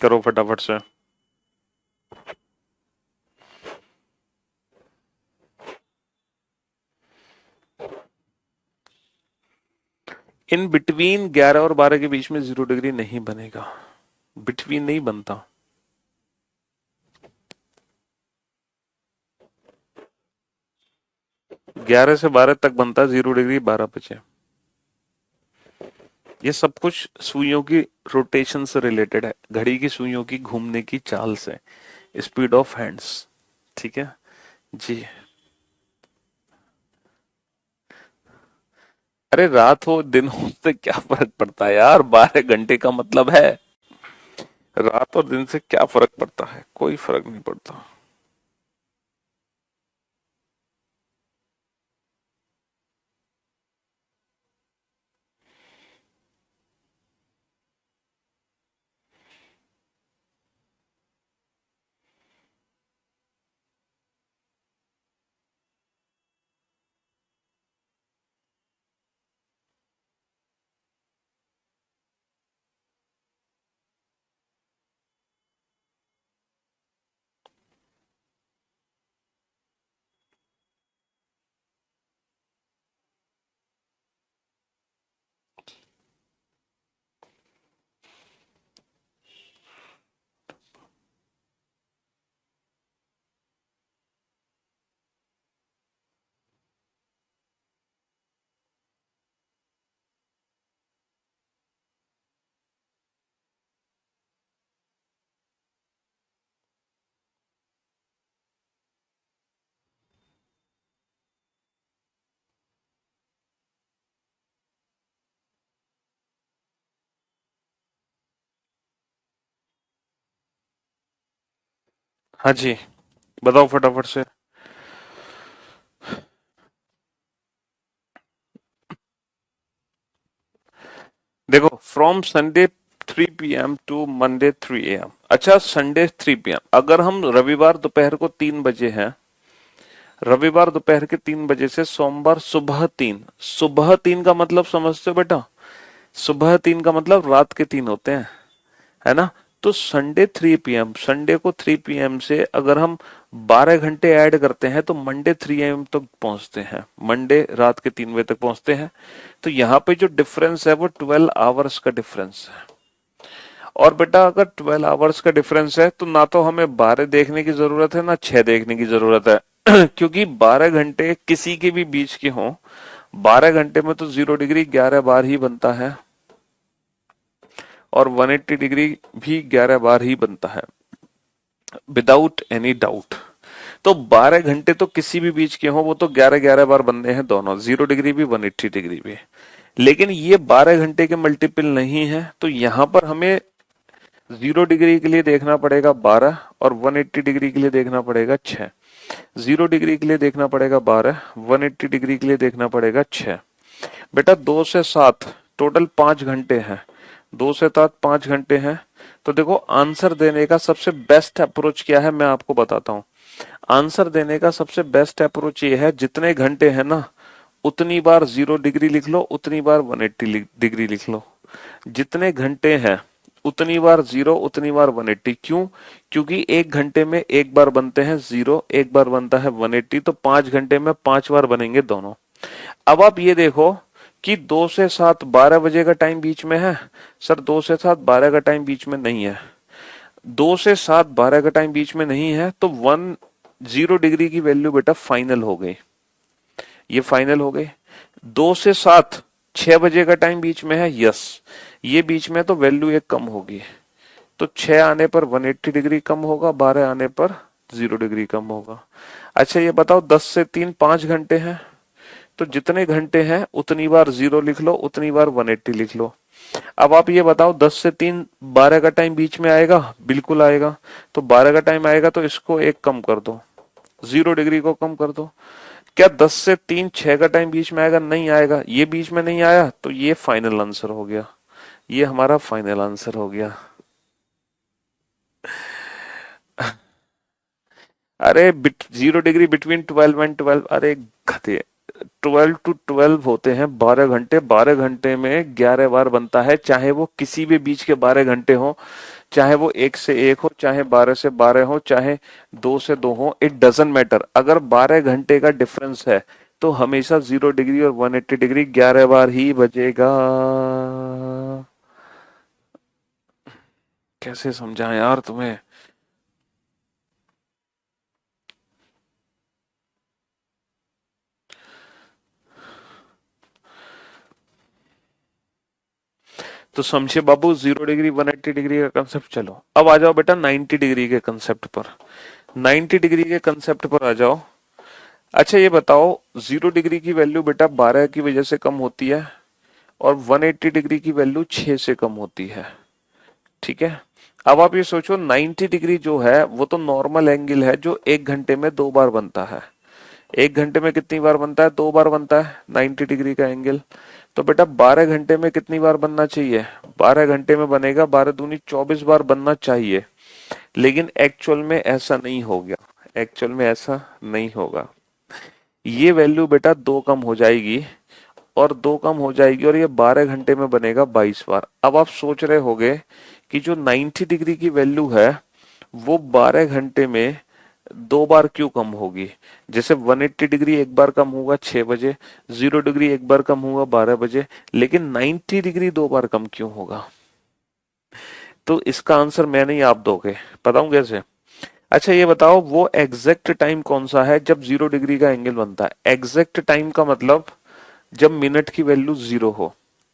करो फटाफट से। इन बिटवीन 11 और 12 के बीच में 0 डिग्री नहीं बनेगा, बिटवीन नहीं बनता। 11 से 12 तक बनता 0 डिग्री, 12 बजे। ये सब कुछ सुइयों की रोटेशन से रिलेटेड है, घड़ी की सुइयों की घूमने की चाल से, स्पीड ऑफ हैंड्स। ठीक है जी। अरे रात हो दिन हो उससे क्या फर्क पड़ता है यार, 12 घंटे का मतलब है। रात और दिन से क्या फर्क पड़ता है, कोई फर्क नहीं पड़ता। हाँ जी, बताओ फटाफट से। देखो, from Sunday 3 PM to Monday 3 AM। अच्छा, संडे 3 PM, अगर हम रविवार दोपहर को 3 बजे हैं, रविवार दोपहर के 3 बजे से सोमवार सुबह 3, सुबह 3 का मतलब समझते हो बेटा? सुबह 3 का मतलब रात के 3 होते हैं, है ना? तो संडे 3 PM, संडे को 3 PM से अगर हम 12 घंटे ऐड करते हैं तो मंडे 3 AM तक पहुंचते हैं, मंडे रात के 3 बजे तक पहुंचते हैं। तो यहाँ पे जो डिफरेंस है वो 12 आवर्स का डिफरेंस है। और बेटा अगर 12 आवर्स का डिफरेंस है तो ना तो हमें 12 देखने की जरूरत है ना 6 देखने की जरूरत है क्योंकि 12 घंटे किसी के भी बीच के हों, 12 घंटे में तो 0 डिग्री 11 बार ही बनता है और 180 डिग्री भी 11 बार ही बनता है, विदाउट एनी डाउट। तो 12 घंटे तो किसी भी बीच के हों वो तो 11 11 बार बनने हैं दोनों, 0 डिग्री भी 180 डिग्री भी। लेकिन ये 12 घंटे के मल्टीपल नहीं है, तो यहां पर हमें 0 डिग्री के लिए देखना पड़ेगा 12 और 180 डिग्री के लिए देखना पड़ेगा 6। 0 डिग्री के लिए देखना पड़ेगा 12, 180 डिग्री के लिए देखना पड़ेगा 6। बेटा 2 से 7 टोटल 5 घंटे हैं, 2 से 7 5 घंटे हैं। तो देखो आंसर देने का सबसे बेस्ट अप्रोच क्या है मैं आपको बताता हूँ। आंसर देने का सबसे बेस्ट अप्रोच ये है, जितने घंटे हैं ना उतनी बार 0 डिग्री लिख लो, उतनी बार 180 डिग्री लिख लो। जितने घंटे हैं उतनी बार 0, उतनी बार 180। क्यों? क्योंकि 1 घंटे में एक बार बनते हैं 0, एक बार बनता है 180, तो 5 घंटे में 5 बार बनेंगे दोनों। अब आप ये देखो कि 2 से 7 12 बजे का टाइम बीच में है, सर 2 से 7 12 का टाइम बीच में नहीं है। 2 से 7 12 का टाइम बीच में नहीं है तो 0 डिग्री की वैल्यू बेटा फाइनल हो गई, ये फाइनल हो गई। 2 से 7 6 बजे का टाइम बीच में है, यस, ये बीच में तो वैल्यू एक कम होगी। तो 6 आने पर 180 डिग्री कम होगा, 12 आने पर 0 डिग्री कम होगा। अच्छा ये बताओ 10 से 3 5 घंटे हैं, तो जितने घंटे हैं उतनी बार 0 लिख लो, उतनी बार 180 लिख लो। अब आप ये बताओ 10 से 3 12 का टाइम बीच में आएगा? बिल्कुल आएगा। तो 12 का टाइम आएगा तो इसको एक कम कर दो, 0 डिग्री को कम कर दो। क्या 10 से 3 6 का टाइम बीच में आएगा? नहीं आएगा। ये बीच में नहीं आया तो ये फाइनल आंसर हो गया। ये हमारा फाइनल आंसर हो गया। अरे 0 डिग्री बिटवीन 12 एंड 12, अरे गधे, 12 to 12 होते हैं 12 घंटे। 12 घंटे में 11 बार बनता है, चाहे वो किसी भी बीच के 12 घंटे हो, चाहे वो 1 से 1 हो, चाहे 12 से 12 हो, चाहे 2 से 2 हो, इट डजेंट मैटर। अगर 12 घंटे का डिफरेंस है तो हमेशा 0 डिग्री और 180 डिग्री 11 बार ही बजेगा। कैसे समझाएं यार तुम्हें। तो समझे बाबू 0 डिग्री 180 डिग्री का कंसेप्ट। चलो अब आ जाओ बेटा 90 डिग्री के कंसेप्ट पर। 90 डिग्री के कंसेप्ट पर आ जाओ। अच्छा ये बताओ, 0 डिग्री की वैल्यू बेटा 12 की वजह से कम होती है और 180 डिग्री की वैल्यू 6 से कम होती है। ठीक है। अब आप ये सोचो 90 डिग्री जो है वो तो नॉर्मल एंगल है जो 1 घंटे में 2 बार बनता है। 1 घंटे में कितनी बार बनता है? 2 बार बनता है 90 डिग्री का एंगल। तो बेटा 12 घंटे में कितनी बार बनना चाहिए? 12 घंटे में बनेगा 12 दूनी 24 बार बनना चाहिए। लेकिन एक्चुअल में ऐसा नहीं हो गया। एक्चुअल में ऐसा नहीं होगा। ये वैल्यू बेटा 2 कम हो जाएगी और 2 कम हो जाएगी और ये 12 घंटे में बनेगा 22 बार। अब आप सोच रहे होगे कि जो 90 डिग्री की वैल्यू है वो 12 घंटे में 2 बार क्यों कम होगी? जैसे 180 डिग्री एक बार कम होगा 6 बजे, 0 डिग्री एक बार कम होगा 12 बजे, लेकिन 90 डिग्री 2 बार कम क्यों होगा? तो इसका आंसर मैं नहीं, आप दोगे। बताऊं कैसे? अच्छा ये बताओ, वो एग्जैक्ट टाइम कौन सा है जब 0 डिग्री का एंगल बनता है? एग्जैक्ट टाइम का मतलब जब मिनट की वैल्यू 0 हो।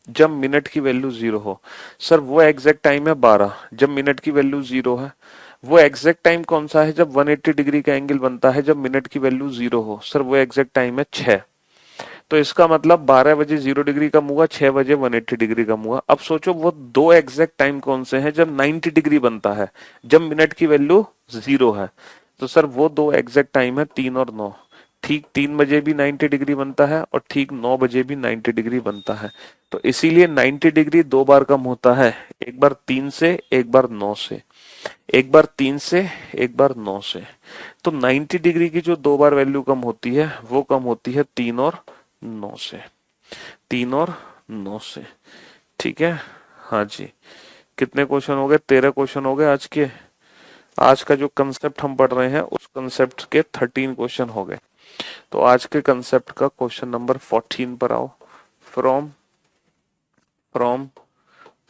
जब मिनट की वैल्यू 0 हो। सर वो एग्जैक्ट टाइम है 12, जब मिनट की वैल्यू 0 है। वो एग्जैक्ट टाइम कौन सा है जब 180 डिग्री का एंगल बनता है जब मिनट की वैल्यू 0 हो? सर वो एग्जैक्ट टाइम है 6। तो इसका मतलब 12 बजे 0 डिग्री कम हुआ, 6 बजे 180 डिग्री कम हुआ। अब सोचो वो दो एग्जैक्ट टाइम कौन से हैं जब 90 डिग्री बनता है, जब मिनट की वैल्यू 0 है। तो सर वो दो एग्जैक्ट टाइम है 3 और 9। ठीक 3 बजे भी 90 डिग्री बनता है और ठीक 9 बजे भी 90 डिग्री बनता है। तो इसीलिए 90 डिग्री 2 बार कम होता है, एक बार 3 से, एक बार 9 से। एक बार 3 से, एक बार 9 से। तो 90 डिग्री की जो 2 बार वैल्यू कम होती है वो कम होती है 3 और 9 से। 3 और 9 से। ठीक है। हाँ जी। कितने क्वेश्चन हो गए? 13 क्वेश्चन हो गए आज के। आज का जो कंसेप्ट हम पढ़ रहे हैं उस कंसेप्ट के 13 क्वेश्चन हो गए। तो आज के कंसेप्ट का क्वेश्चन नंबर 14 पर आओ। From from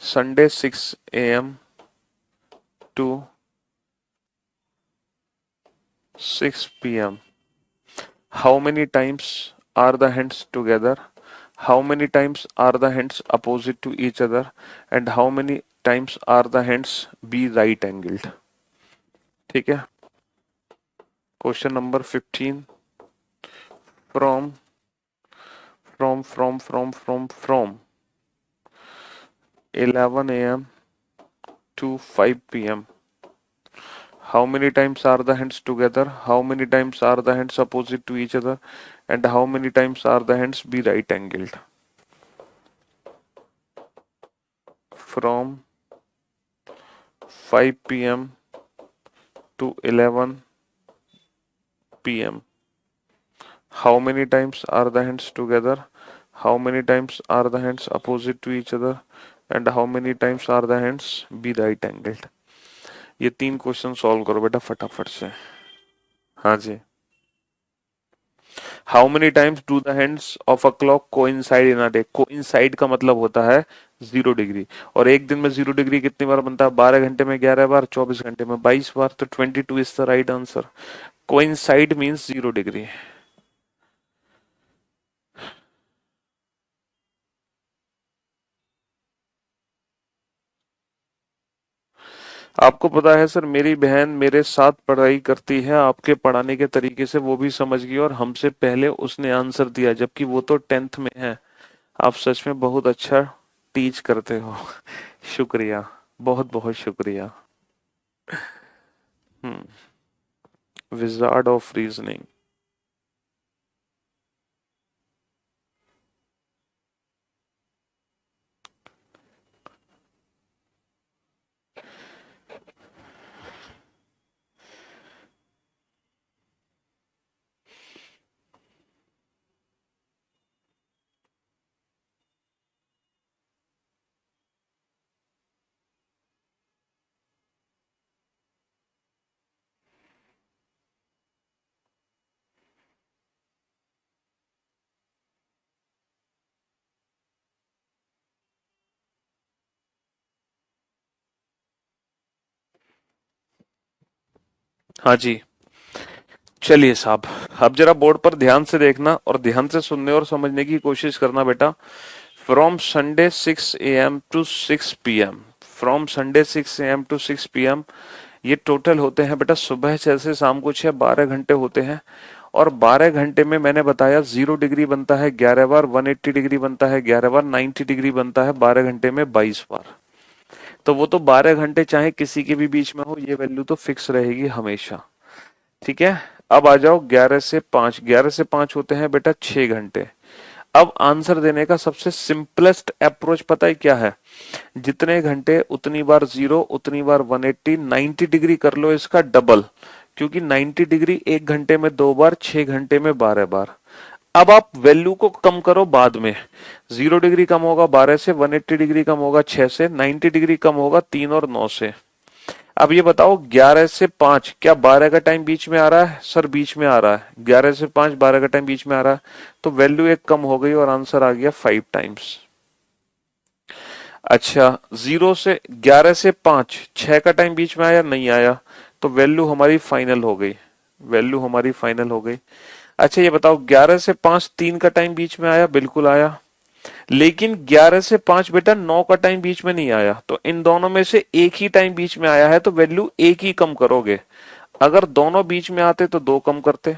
Sunday 6 AM to 6 PM, how many times are the hands together? How many times are the hands opposite to each other? And how many times are the hands be right angled? ठीक है। Question number 15। From from 11 AM to 5 PM, how many times are the hands together? How many times are the hands opposite to each other? And how many times are the hands be right angled? From 5 PM to 11 PM, how many times are the hands together? How many times are the hands opposite to each other? And how many times are the hands be right angled? ये 3 question solve करो बेटा फटाफट से। हाँ जी। How many times do the hands of a clock coincide in a day? Coincide का मतलब होता है 0 डिग्री। और एक दिन में 0 डिग्री कितनी बार बनता है? 12 घंटे में 11 बार, 24 घंटे में 22 बार। तो 22 is the right answer. Coincide means 0 degree. आपको पता है सर, मेरी बहन मेरे साथ पढ़ाई करती है, आपके पढ़ाने के तरीके से वो भी समझ गई और हमसे पहले उसने आंसर दिया, जबकि वो तो 10th में है। आप सच में बहुत अच्छा टीच करते हो। शुक्रिया। बहुत बहुत शुक्रिया। हम्म। Wizard of reasoning. हाँ जी, चलिए साहब, अब जरा बोर्ड पर ध्यान से देखना और ध्यान से सुनने और समझने की कोशिश करना बेटा। From Sunday 6 AM to 6 PM, from Sunday 6 AM to 6 PM, ये टोटल होते हैं बेटा सुबह 6 से शाम को 6, 12 घंटे होते हैं। और 12 घंटे में मैंने बताया 0 डिग्री बनता है 11 बार, 180 डिग्री बनता है 11 बार, 90 डिग्री बनता है 12 घंटे में 22 बार। तो वो तो 12 घंटे चाहे किसी के भी बीच में हो, ये वैल्यू तो फिक्स रहेगी हमेशा। ठीक है। अब आ जाओ 11 से 5, 11 से 5 होते हैं बेटा 6 घंटे। अब आंसर देने का सबसे सिंपलेस्ट अप्रोच पता है क्या है? जितने घंटे उतनी बार 0, उतनी बार 180, 90 डिग्री कर लो इसका डबल, क्योंकि 90 डिग्री 1 घंटे में 2 बार, 6 घंटे में 12 बार। अब आप वैल्यू को कम करो बाद में। 0 डिग्री कम होगा 12 से, 180 डिग्री कम होगा 6 से, 90 डिग्री कम होगा 3 और 9 से। अब ये बताओ 11 से 5 क्या 12 का टाइम बीच में आ रहा है? सर बीच में आ रहा है। 11 से 5 12 का टाइम बीच में आ रहा है, तो वैल्यू एक कम हो गई और आंसर आ गया 5 टाइम्स। अच्छा, 11 से 5 6 का टाइम बीच में आया? नहीं आया, तो वैल्यू हमारी फाइनल हो गई। वैल्यू हमारी फाइनल हो गई। अच्छा ये बताओ 11 से 5 3 का टाइम बीच में आया? बिल्कुल आया। लेकिन 11 से 5 बेटा 9 का टाइम बीच में नहीं आया, तो इन दोनों में से एक ही टाइम बीच में आया है, तो वैल्यू एक ही कम करोगे। अगर दोनों बीच में आते तो दो कम करते,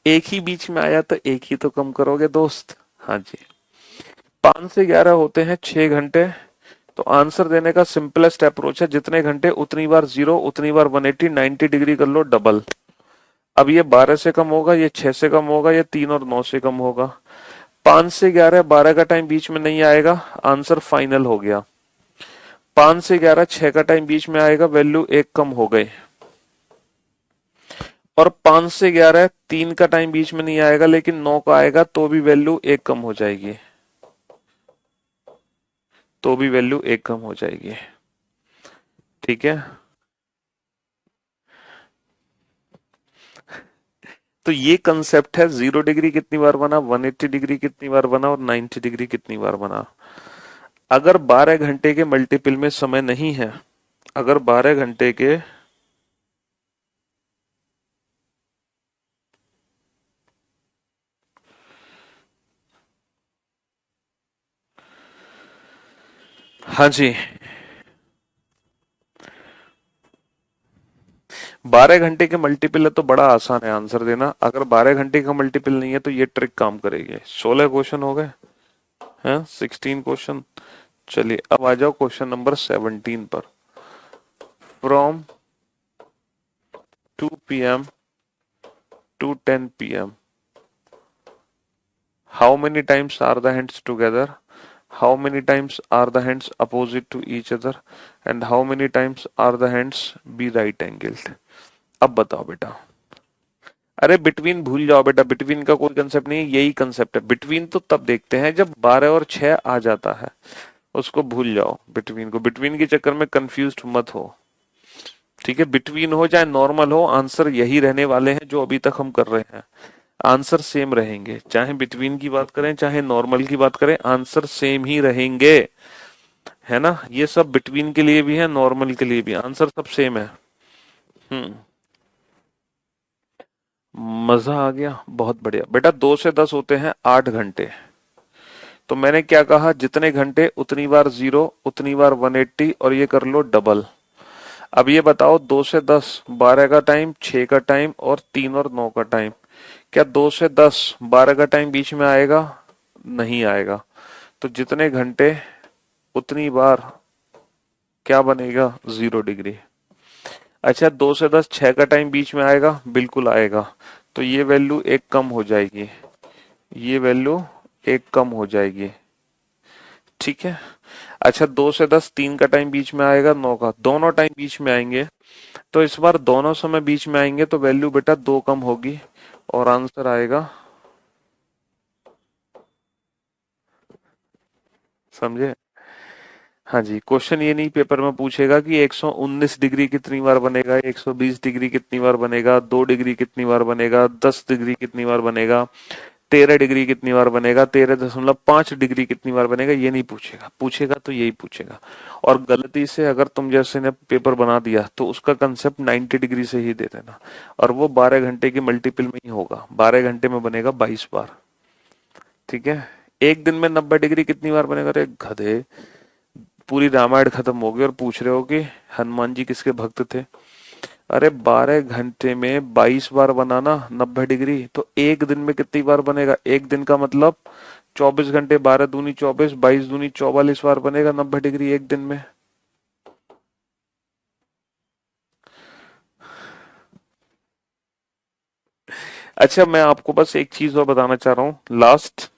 एक ही बीच में आया तो एक ही तो कम करोगे दोस्त। हाँ जी। 5 से 11 होते हैं 6 घंटे। तो आंसर देने का सिंपलेस्ट अप्रोच है जितने घंटे उतनी बार 0, उतनी बार 180, 90 डिग्री कर लो डबल। अब ये 12 से कम होगा, ये 6 से कम होगा, ये 3 और 9 से कम होगा। 5 से 11 12 का टाइम बीच में नहीं आएगा, आंसर फाइनल हो गया। 5 से 11 6 का टाइम बीच में आएगा, वैल्यू एक कम हो गई। और 5 से 11 3 का टाइम बीच में नहीं आएगा, लेकिन 9 का आएगा, तो भी वैल्यू एक कम हो जाएगी। तो भी वैल्यू एक कम हो जाएगी। ठीक है। तो ये कंसेप्ट है 0 डिग्री कितनी बार बना, 180 डिग्री कितनी बार बना और 90 डिग्री कितनी बार बना। अगर 12 घंटे के मल्टीपल में समय नहीं है, अगर 12 घंटे के, हाँ जी, 12 घंटे के मल्टीपल है तो बड़ा आसान है आंसर देना। अगर 12 घंटे का मल्टीपल नहीं है तो ये ट्रिक काम करेगी। 16 क्वेश्चन हो गए हैं, 16 क्वेश्चन। चलिए अब आ जाओ क्वेश्चन नंबर 17 पर। From 2 PM to 10 PM, how many times are the hands together, how many times are the hands opposite to each other, and how many times are the hands be right angled। अब बताओ बेटा। अरे between भूल जाओ बेटा, between का कोई concept नहीं है, यही कंसेप्ट है। बिटवीन तो तब देखते हैं जब 12 और 6 आ जाता है, उसको भूल जाओ। बिटवीन को, बिटवीन के चक्कर में कंफ्यूज मत हो। ठीक है, बिटवीन हो चाहे नॉर्मल हो, आंसर यही रहने वाले हैं जो अभी तक हम कर रहे हैं। आंसर सेम रहेंगे, चाहे बिटवीन की बात करें चाहे नॉर्मल की बात करें, आंसर सेम ही रहेंगे। है ना, ये सब बिटवीन के लिए भी है, नॉर्मल के लिए भी, आंसर सब सेम है। हम्म। मजा आ गया, बहुत बढ़िया बेटा। 2 से 10 होते हैं 8 घंटे। तो मैंने क्या कहा, जितने घंटे उतनी बार 0, उतनी बार 180, और ये कर लो डबल। अब ये बताओ 2 से 10 12 का टाइम, 6 का टाइम और 3 और 9 का टाइम, क्या 2 से 10 12 का टाइम बीच में आएगा? नहीं आएगा। तो जितने घंटे उतनी बार क्या बनेगा? 0 डिग्री। अच्छा, 2 से 10 6 का टाइम बीच में आएगा, बिल्कुल आएगा। तो ये वैल्यू एक कम हो जाएगी, ये वैल्यू एक कम हो जाएगी, ठीक है। अच्छा, 2 से 10 3 का टाइम बीच में आएगा, 9 का, दोनों टाइम बीच में आएंगे। तो इस बार दोनों समय बीच में आएंगे तो वैल्यू बेटा 2 कम होगी और आंसर आएगा, समझे। हाँ जी, क्वेश्चन ये नहीं पेपर में पूछेगा कि 119 डिग्री कितनी बार बनेगा, 120 डिग्री कितनी बार बनेगा, 2 डिग्री कितनी बार बनेगा, 10 डिग्री कितनी बार बनेगा, 13 डिग्री कितनी बार बनेगा, 13.5 डिग्री कितनी बार बनेगा, ये नहीं पूछेगा। पूछेगा तो यही पूछेगा। और गलती से अगर तुम जैसे ने पेपर बना दिया तो उसका कंसेप्ट 90 डिग्री से ही दे देना, और वो 12 घंटे की मल्टीपल में ही होगा, 12 घंटे में बनेगा 22 बार, ठीक है। एक दिन में 90 डिग्री कितनी बार बनेगा, अरे गधे, पूरी रामायण खत्म हो गई और पूछ रहे हो कि हनुमान जी किसके भक्त थे। अरे 12 घंटे में 22 बार बनाना 90 डिग्री, तो एक दिन में कितनी बार बनेगा, एक दिन का मतलब 24 घंटे, 12 दूनी 24, 22 दूनी 44 बार बनेगा 90 डिग्री एक दिन में। अच्छा, मैं आपको बस एक चीज और बताना चाह रहा हूँ लास्ट।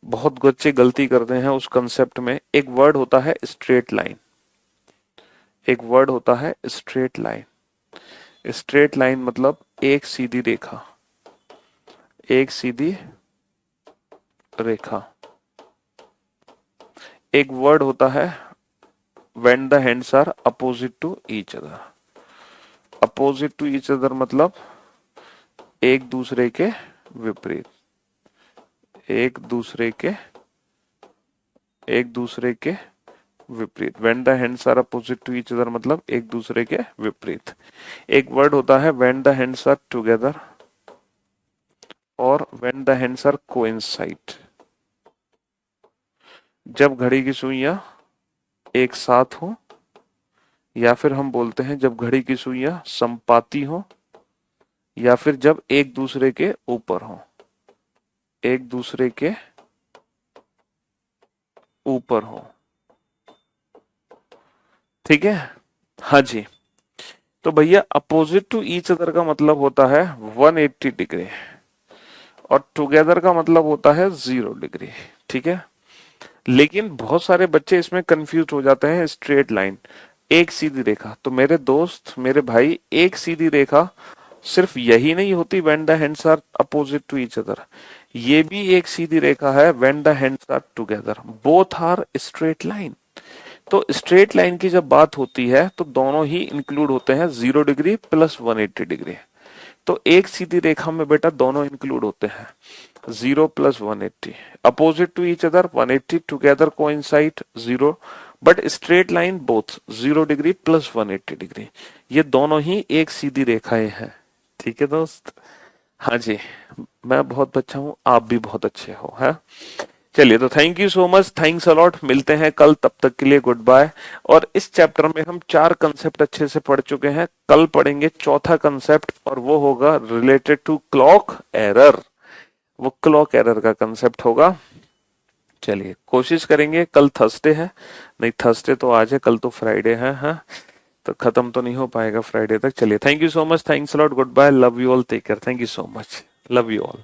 बहुत बच्चे गलती करते हैं उस कंसेप्ट में। एक वर्ड होता है स्ट्रेट लाइन, एक वर्ड होता है स्ट्रेट लाइन। स्ट्रेट लाइन मतलब एक सीधी रेखा, एक सीधी रेखा। एक वर्ड होता है when the hands are opposite to each other. Opposite to each other मतलब एक दूसरे के विपरीत, एक दूसरे के, एक दूसरे के विपरीत। When the hands are opposite to each other मतलब एक दूसरे के विपरीत। एक वर्ड होता है when the hands are together और when the hands are coincide. जब घड़ी की सुइयां एक साथ हो, या फिर हम बोलते हैं जब घड़ी की सुइयां संपाती हो, या फिर जब एक दूसरे के ऊपर हो, एक दूसरे के ऊपर हो, ठीक है। हाँ जी। तो भैया अपोजिट टू ईच अदर का मतलब होता है 180 डिग्री, और टुगेदर का मतलब होता है 0 डिग्री, ठीक है। लेकिन बहुत सारे बच्चे इसमें कंफ्यूज हो जाते हैं। स्ट्रेट लाइन, एक सीधी रेखा, तो मेरे दोस्त मेरे भाई, एक सीधी रेखा सिर्फ यही नहीं होती when the hands are opposite to each other, ये भी एक सीधी रेखा है when the hands are together, both are straight line. तो स्ट्रेट लाइन की जब बात होती है तो दोनों ही इंक्लूड होते हैं, 0 डिग्री प्लस 180 डिग्री। तो एक सीधी रेखा में बेटा दोनों इंक्लूड होते हैं, 0 plus 180, opposite to each other 180, together coincide 0, but straight line both 0 degree plus 180 degree, ये दोनों ही एक सीधी रेखाएं हैं, ठीक है दोस्त। हाँ जी, मैं बहुत अच्छा हूँ, आप भी बहुत अच्छे हो, है। चलिए, तो thank you so much, thanks allot, मिलते हैं कल, तब तक के लिए गुड बाय। और इस चैप्टर में हम 4 कंसेप्ट अच्छे से पढ़ चुके हैं, कल पढ़ेंगे चौथा कंसेप्ट, और वो होगा रिलेटेड टू क्लॉक एरर। वो क्लॉक एरर का कंसेप्ट होगा। चलिए, कोशिश करेंगे, कल थर्सडे है, नहीं थर्सडे तो आज है, कल तो फ्राइडे है, हाँ, तो खत्म तो नहीं हो पाएगा फ्राइडे तक। चलिए, thank you so much, thanks a lot, good bye, love you all, take care, thank you so much, love you all.